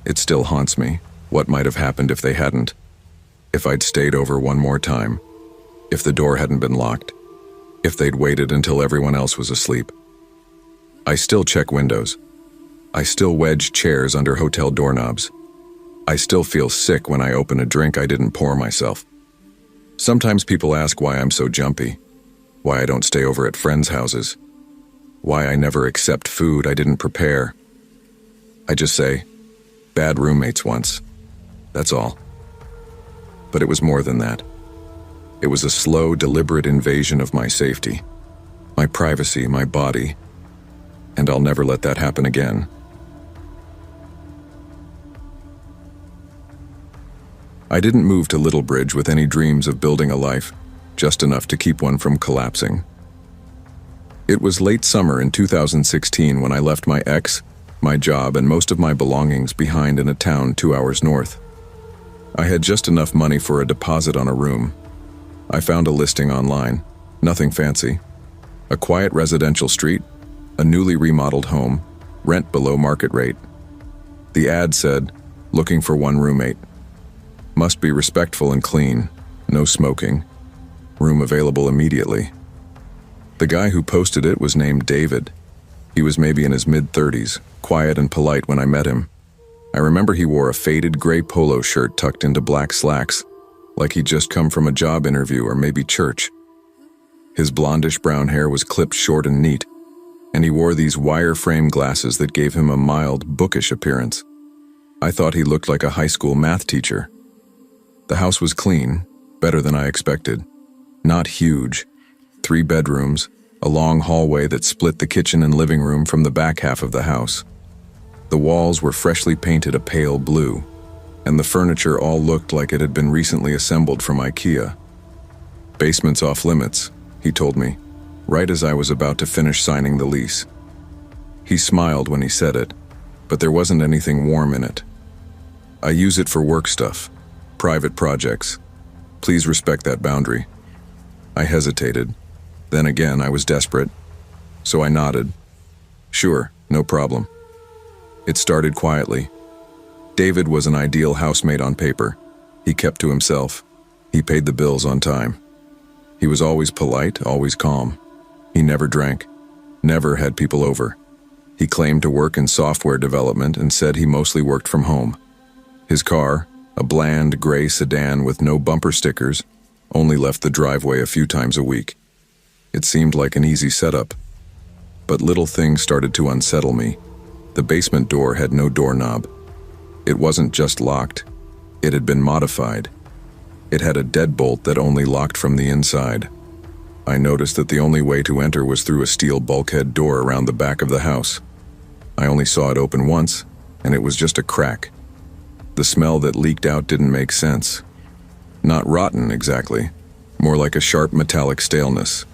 Speaker 1: It still haunts me. What might have happened if they hadn't? If I'd stayed over one more time? if the door hadn't been locked, if they'd waited until everyone else was asleep. I still check windows. I still wedge chairs under hotel doorknobs. I still feel sick when I open a drink I didn't pour myself. Sometimes people ask why I'm so jumpy, why I don't stay over at friends' houses, why I never accept food I didn't prepare. I just say, bad roommates once. That's all. But it was more than that. It was a slow, deliberate invasion of my safety, my privacy, my body, and I'll never let that happen again. I didn't move to Littlebridge with any dreams of building a life, just enough to keep one from collapsing. It was late summer in 2016 when I left my ex, my job, and most of my belongings behind in a town 2 hours north. I had just enough money for a deposit on a room. I found a listing online, nothing fancy. A quiet residential street, a newly remodeled home, rent below market rate. The ad said, looking for one roommate. Must be respectful and clean, no smoking. Room available immediately. The guy who posted it was named David. He was maybe in his mid-30s, quiet and polite when I met him. I remember he wore a faded gray polo shirt tucked into black slacks, like he'd just come from a job interview or maybe church. His blondish brown hair was clipped short and neat, and he wore these wire-frame glasses that gave him a mild, bookish appearance. I thought he looked like a high school math teacher. The house was clean, better than I expected. Not huge. 3 bedrooms, a long hallway that split the kitchen and living room from the back half of the house. The walls were freshly painted a pale blue, and the furniture all looked like it had been recently assembled from IKEA. Basement's off limits, he told me, right as I was about to finish signing the lease. He smiled when he said it, but there wasn't anything warm in it. I use it for work stuff, private projects. Please respect that boundary. I hesitated. Then again, I was desperate, so I nodded. Sure, no problem. It started quietly. David was an ideal housemate on paper. He kept to himself. He paid the bills on time. He was always polite, always calm. He never drank, never had people over. He claimed to work in software development and said he mostly worked from home. His car, a bland gray sedan with no bumper stickers, only left the driveway a few times a week. It seemed like an easy setup. But little things started to unsettle me. The basement door had no doorknob. It wasn't just locked. It had been modified. It had a deadbolt that only locked from the inside. I noticed that the only way to enter was through a steel bulkhead door around the back of the house. I only saw it open once, and it was just a crack. The smell that leaked out didn't make sense. Not rotten, exactly. More like a sharp metallic staleness.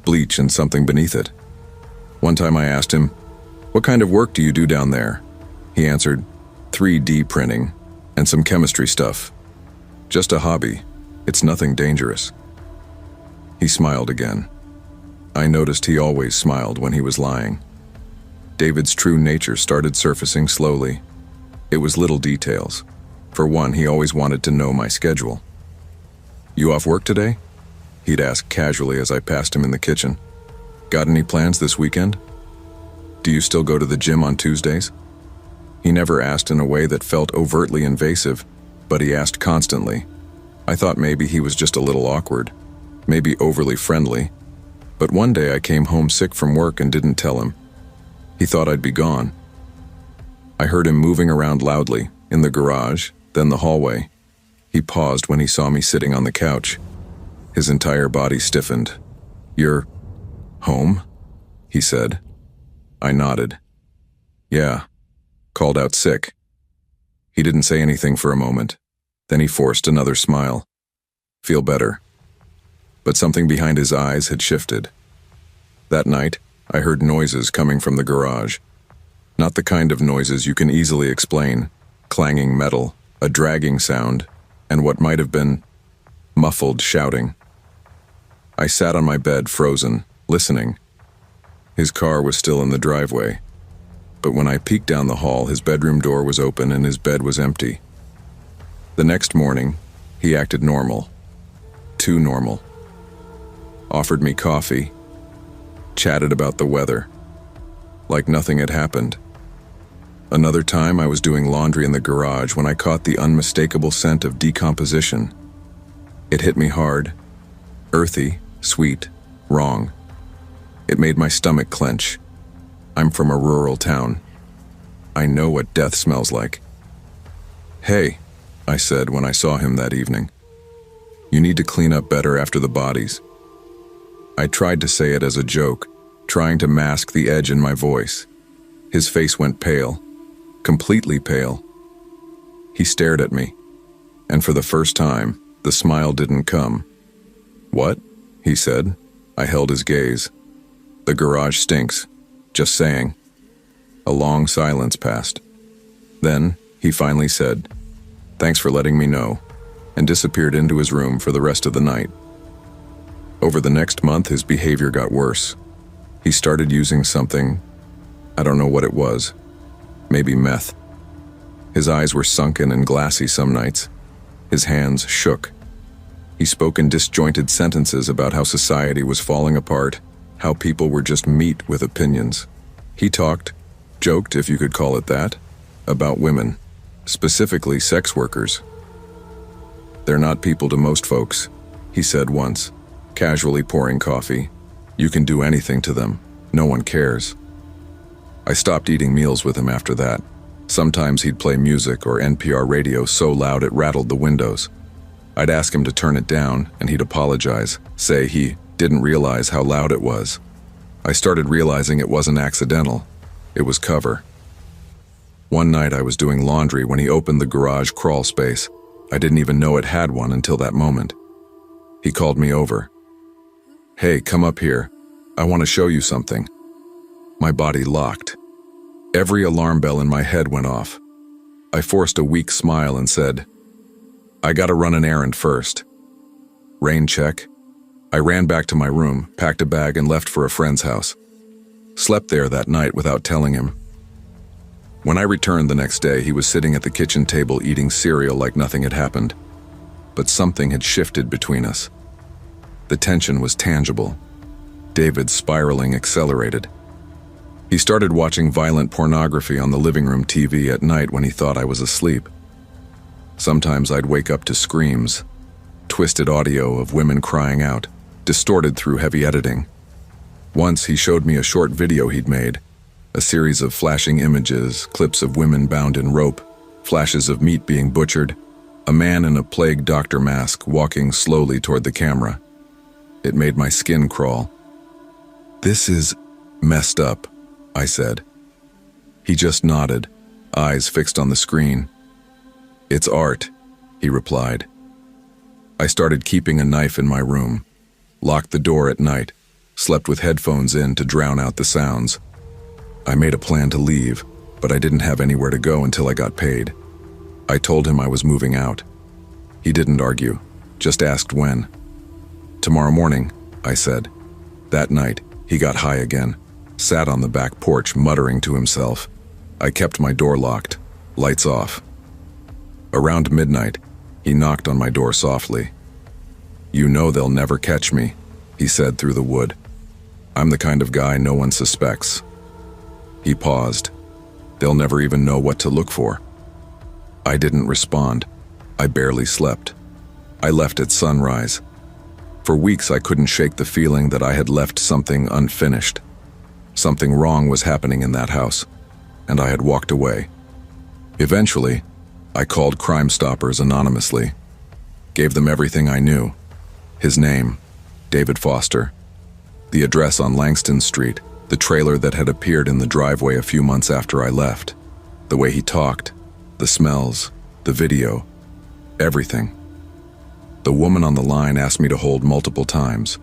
Speaker 1: Bleach and something beneath it. One time I asked him, "What kind of work do you do down there?" He answered, 3D printing and some chemistry stuff. Just a hobby. It's nothing dangerous. He smiled again. I noticed he always smiled when he was lying. David's true nature started surfacing slowly. It was little details. For one, he always wanted to know my schedule. "You off work today?" He'd ask casually as I passed him in the kitchen. "Got any plans this weekend? Do you still go to the gym on Tuesdays?" He never asked in a way that felt overtly invasive, but he asked constantly. I thought maybe he was just a little awkward, maybe overly friendly. But one day I came home sick from work and didn't tell him. He thought I'd be gone. I heard him moving around loudly, in the garage, then the hallway. He paused when he saw me sitting on the couch. His entire body stiffened. "You're home?" he said. I nodded. "Yeah. Called out sick." He didn't say anything for a moment. Then he forced another smile. "Feel better." But something behind his eyes had shifted. That night, I heard noises coming from the garage. Not the kind of noises you can easily explain. Clanging metal, a dragging sound, and what might have been muffled shouting. I sat on my bed, frozen, listening. His car was still in the driveway. But when I peeked down the hall, his bedroom door was open and his bed was empty. The next morning, he acted normal. Too normal. offered me coffee, chatted about the weather, like nothing had happened. Another time I was doing laundry in the garage when I caught the unmistakable scent of decomposition. It hit me hard, earthy, sweet, wrong. It made my stomach clench. I'm from a rural town. I know what death smells like. "Hey," I said when I saw him that evening. "You need to clean up better after the bodies." I tried to say it as a joke, trying to mask the edge in my voice. His face went pale, completely pale. He stared at me, and for the first time, the smile didn't come. "What?" he said. I held his gaze. "The garage stinks. Just saying." A long silence passed. Then, he finally said, "Thanks for letting me know," and disappeared into his room for the rest of the night. Over the next month, his behavior got worse. He started using something, I don't know what it was, maybe meth. His eyes were sunken and glassy some nights. His hands shook. He spoke in disjointed sentences about how society was falling apart, how people were just meat with opinions. He joked if you could call it that, about women, specifically sex workers. "They're not people to most folks," he said once, casually pouring coffee. "You can do anything to them. No one cares." I stopped eating meals with him after that. Sometimes he'd play music or NPR radio so loud it rattled the windows. I'd ask him to turn it down, and he'd apologize, say he didn't realize how loud it was. I started realizing it wasn't accidental. It was cover. One night I was doing laundry when he opened the garage crawl space. I didn't even know it had one until that moment. He called me over. "Hey, come up here. I want to show you something." My body locked. Every alarm bell in my head went off. I forced a weak smile and said, "I gotta run an errand first." Rain check. I ran back to my room, packed a bag, and left for a friend's house. Slept there that night without telling him. When I returned the next day, he was sitting at the kitchen table eating cereal like nothing had happened. But something had shifted between us. The tension was tangible. David's spiraling accelerated. He started watching violent pornography on the living room TV at night when he thought I was asleep. Sometimes I'd wake up to screams, twisted audio of women crying out, distorted through heavy editing. Once he showed me a short video he'd made, a series of flashing images, clips of women bound in rope, flashes of meat being butchered, a man in a plague doctor mask walking slowly toward the camera. It made my skin crawl. "This is messed up," I said. He just nodded, eyes fixed on the screen. "It's art," he replied. I started keeping a knife in my room, locked the door at night, slept with headphones in to drown out the sounds. I made a plan to leave, but I didn't have anywhere to go until I got paid. I told him I was moving out. He didn't argue, just asked when. "Tomorrow morning," I said. That night, he got high again, sat on the back porch muttering to himself. I kept my door locked, lights off. Around midnight, he knocked on my door softly. "You know they'll never catch me," he said through the wood. "I'm the kind of guy no one suspects." He paused. "They'll never even know what to look for." I didn't respond. I barely slept. I left at sunrise. For weeks I couldn't shake the feeling that I had left something unfinished. Something wrong was happening in that house, and I had walked away. Eventually, I called Crime Stoppers anonymously, gave them everything I knew. His name, David Foster. The address on Langston Street, the trailer that had appeared in the driveway a few months after I left. The way he talked, the smells, the video, everything. The woman on the line asked me to hold multiple times.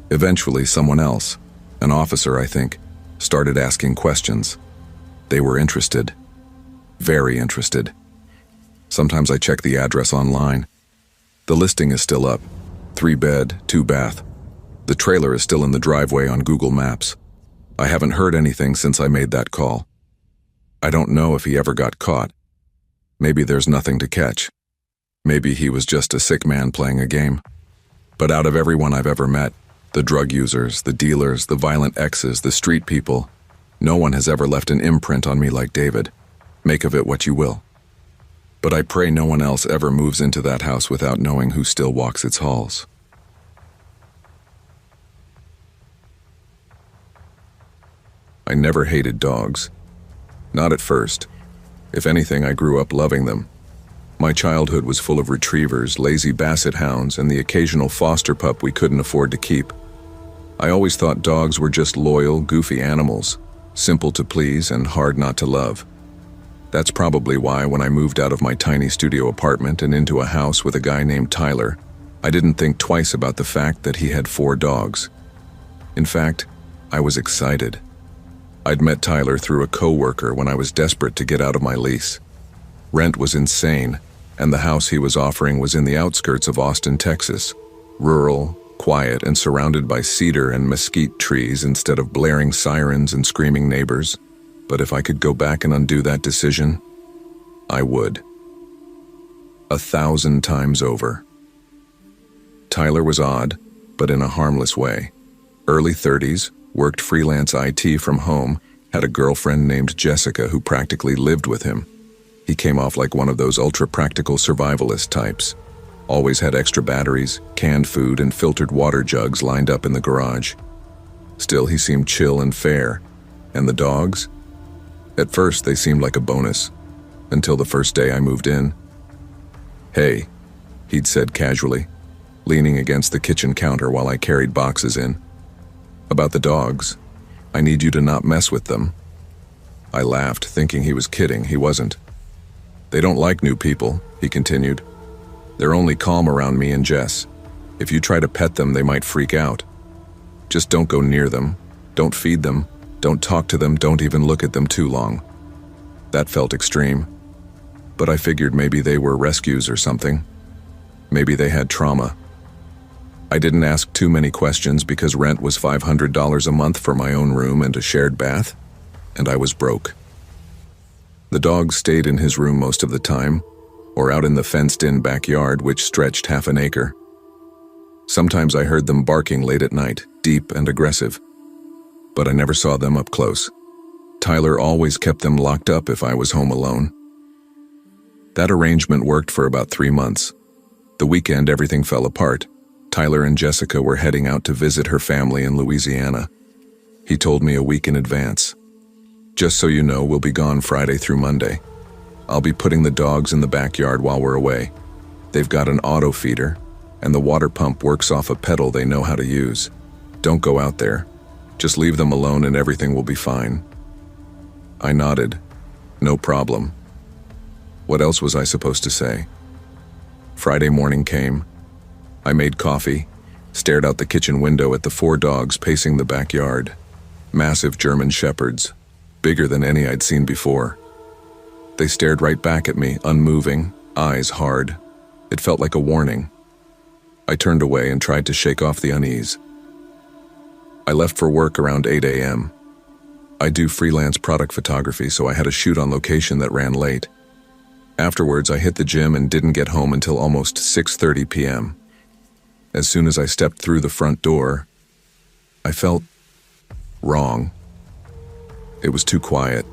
Speaker 1: Eventually, someone else, an officer I think, started asking questions. They were interested. Very interested. Sometimes I check the address online. The listing is still up. 3-bed, 2-bath. The trailer is still in the driveway on Google Maps. I haven't heard anything since I made that call. I don't know if he ever got caught. Maybe there's nothing to catch. Maybe he was just a sick man playing a game. But out of everyone I've ever met, The drug users, the dealers, the violent exes, the street people. No one has ever left an imprint on me like David. Make of it what you will. But I pray no one else ever moves into that house without knowing who still walks its halls. I never hated dogs. Not at first. If anything, I grew up loving them. My childhood was full of retrievers, lazy basset hounds, and the occasional foster pup we couldn't afford to keep. I always thought dogs were just loyal, goofy animals, simple to please and hard not to love. That's probably why when I moved out of my tiny studio apartment and into a house with a guy named Tyler, I didn't think twice about the fact that he had 4 dogs. In fact, I was excited. I'd met Tyler through a coworker when I was desperate to get out of my lease. Rent was insane, and the house he was offering was in the outskirts of Austin, Texas. Rural, quiet, and surrounded by cedar and mesquite trees instead of blaring sirens and screaming neighbors. But if I could go back and undo that decision, I would. 1,000 times over. Tyler was odd, but in a harmless way. Early 30s, worked freelance IT from home, had a girlfriend named Jessica who practically lived with him. He came off like one of those ultra-practical survivalist types. Always had extra batteries, canned food, and filtered water jugs lined up in the garage. Still, he seemed chill and fair. And the dogs? At first, they seemed like a bonus, until the first day I moved in. "Hey," he'd said casually, leaning against the kitchen counter while I carried boxes in. "About the dogs, I need you to not mess with them." I laughed, thinking he was kidding. He wasn't. "They don't like new people," he continued. "They're only calm around me and Jess. If you try to pet them, they might freak out. Just don't go near them. Don't feed them. Don't talk to them. Don't even look at them too long." That felt extreme. But I figured maybe they were rescues or something. Maybe they had trauma. I didn't ask too many questions because rent was $500 a month for my own room and a shared bath, and I was broke. The dogs stayed in his room most of the time, or out in the fenced-in backyard which stretched half an acre. Sometimes I heard them barking late at night, deep and aggressive, but I never saw them up close. Tyler always kept them locked up if I was home alone. That arrangement worked for about 3 months. The weekend everything fell apart. Tyler and Jessica were heading out to visit her family in Louisiana. He told me a week in advance. "Just so you know, we'll be gone Friday through Monday. I'll be putting the dogs in the backyard while we're away. They've got an auto feeder, and the water pump works off a pedal they know how to use. Don't go out there. Just leave them alone and everything will be fine." I nodded. No problem. What else was I supposed to say? Friday morning came. I made coffee, stared out the kitchen window at the 4 dogs pacing the backyard. Massive German shepherds, bigger than any I'd seen before. They stared right back at me, unmoving, eyes hard. It felt like a warning. I turned away and tried to shake off the unease. I left for work around 8 a.m. I do freelance product photography, so I had a shoot on location that ran late. Afterwards, I hit the gym and didn't get home until almost 6:30 p.m. As soon as I stepped through the front door, I felt wrong. It was too quiet.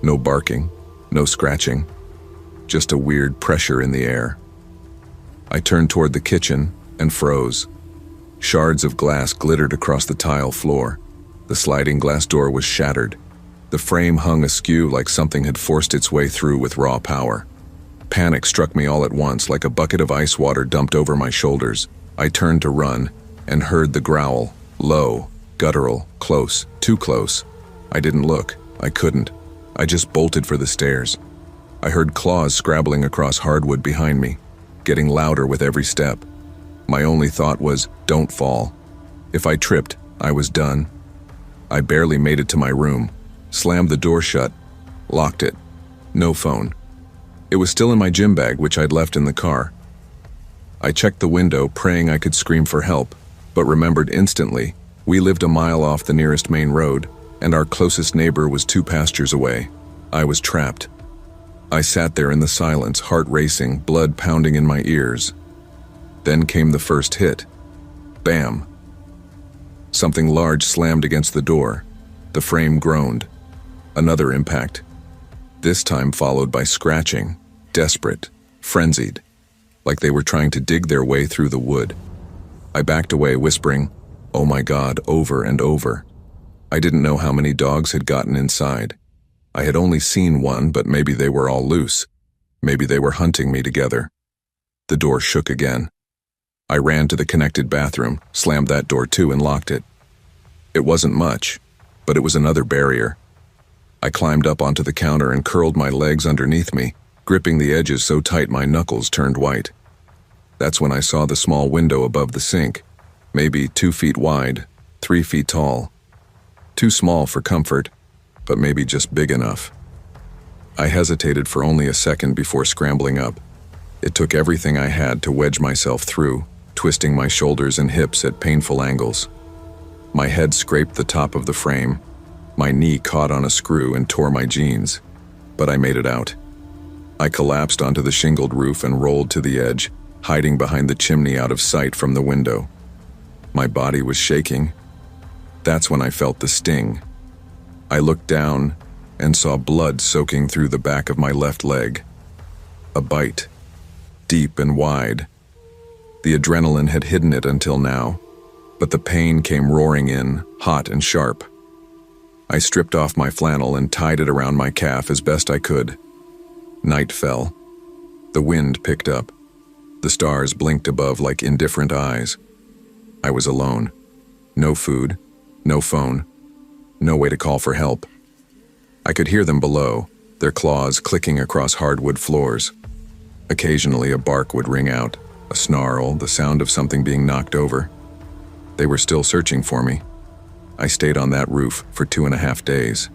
Speaker 1: No barking, no scratching, just a weird pressure in the air. I turned toward the kitchen and froze. Shards of glass glittered across the tile floor. The sliding glass door was shattered. The frame hung askew like something had forced its way through with raw power. Panic struck me all at once, like a bucket of ice water dumped over my shoulders. I turned to run and heard the growl, low, guttural, close, too close. I didn't look. I couldn't. I just bolted for the stairs. I heard claws scrabbling across hardwood behind me, getting louder with every step. My only thought was, don't fall. If I tripped, I was done. I barely made it to my room, slammed the door shut, locked it. No phone. It was still in my gym bag, which I'd left in the car. I checked the window, praying I could scream for help, but remembered instantly, we lived a mile off the nearest main road, and our closest neighbor was 2 pastures away. I was trapped. I sat there in the silence, heart racing, blood pounding in my ears. Then came the first hit. Bam. Something large slammed against the door. The frame groaned. Another impact. This time followed by scratching, desperate, frenzied, like they were trying to dig their way through the wood. I backed away, whispering, "Oh my God," over and over. I didn't know how many dogs had gotten inside. I had only seen one, but maybe they were all loose. Maybe they were hunting me together. The door shook again. I ran to the connected bathroom, slammed that door too, and locked it. It wasn't much, but it was another barrier. I climbed up onto the counter and curled my legs underneath me, gripping the edges so tight my knuckles turned white. That's when I saw the small window above the sink, maybe 2 feet wide, 3 feet tall. Too small for comfort, but maybe just big enough. I hesitated for only a second before scrambling up. It took everything I had to wedge myself through, twisting my shoulders and hips at painful angles. My head scraped the top of the frame. My knee caught on a screw and tore my jeans, but I made it out. I collapsed onto the shingled roof and rolled to the edge, hiding behind the chimney out of sight from the window. My body was shaking. That's when I felt the sting. I looked down and saw blood soaking through the back of my left leg. A bite, deep and wide. The adrenaline had hidden it until now, but the pain came roaring in, hot and sharp. I stripped off my flannel and tied it around my calf as best I could. Night fell. The wind picked up. The stars blinked above like indifferent eyes. I was alone. No food, no phone, no way to call for help. I could hear them below, their claws clicking across hardwood floors. Occasionally a bark would ring out, a snarl, the sound of something being knocked over. They were still searching for me. I stayed on that roof for 2.5 days.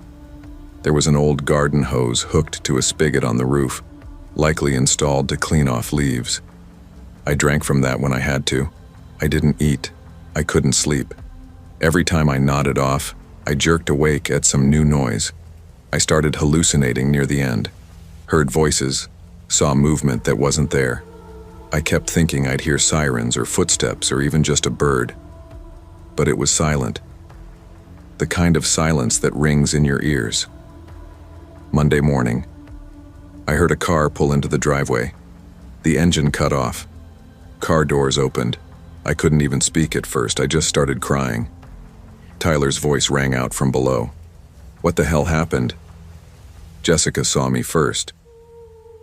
Speaker 1: There was an old garden hose hooked to a spigot on the roof, likely installed to clean off leaves. I drank from that when I had to. I didn't eat. I couldn't sleep. Every time I nodded off, I jerked awake at some new noise. I started hallucinating near the end. Heard voices, saw movement that wasn't there. I kept thinking I'd hear sirens or footsteps or even just a bird. But it was silent. The kind of silence that rings in your ears. Monday morning, I heard a car pull into the driveway. The engine cut off. Car doors opened. I couldn't even speak at first. I just started crying. Tyler's voice rang out from below. What the hell happened? Jessica saw me first.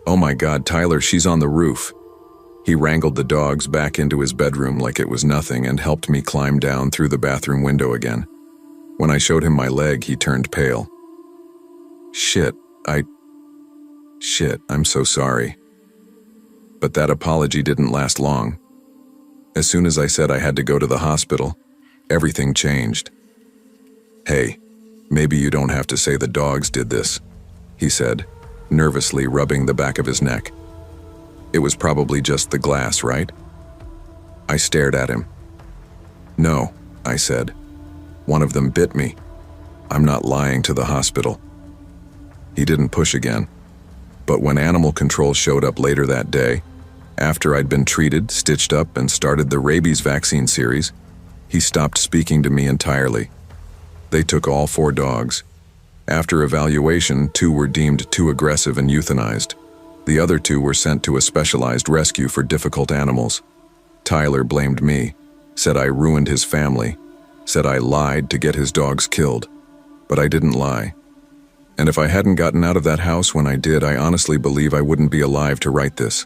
Speaker 1: Oh my God, Tyler, she's on the roof. He wrangled the dogs back into his bedroom like it was nothing and helped me climb down through the bathroom window again. When I showed him my leg, he turned pale. Shit, I'm so sorry. But that apology didn't last long. As soon as I said I had to go to the hospital, everything changed. Hey, maybe you don't have to say the dogs did this, he said, nervously rubbing the back of his neck. It was probably just the glass, right? I stared at him. No, I said. One of them bit me. I'm not lying to the hospital. He didn't push again. But when animal control showed up later that day, after I'd been treated, stitched up, and started the rabies vaccine series, he stopped speaking to me entirely. They took all 4 dogs. After evaluation, 2 were deemed too aggressive and euthanized. The other 2 were sent to a specialized rescue for difficult animals. Tyler blamed me, said I ruined his family, said I lied to get his dogs killed. But I didn't lie. And if I hadn't gotten out of that house when I did, I honestly believe I wouldn't be alive to write this.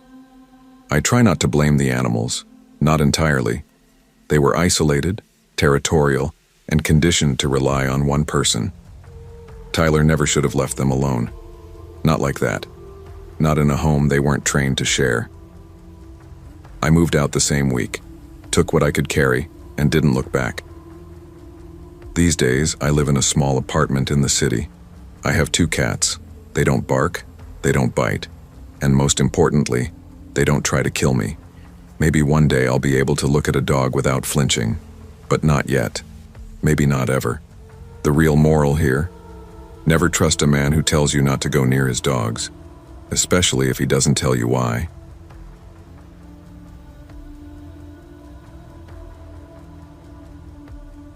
Speaker 1: I try not to blame the animals, not entirely. They were isolated, territorial, and conditioned to rely on one person. Tyler never should have left them alone. Not like that. Not in a home they weren't trained to share. I moved out the same week, took what I could carry, and didn't look back. These days, I live in a small apartment in the city. I have 2 cats. They don't bark, they don't bite, and most importantly, they don't try to kill me. Maybe one day I'll be able to look at a dog without flinching, but not yet. Maybe not ever. The real moral here? Never trust a man who tells you not to go near his dogs, especially if he doesn't tell you why.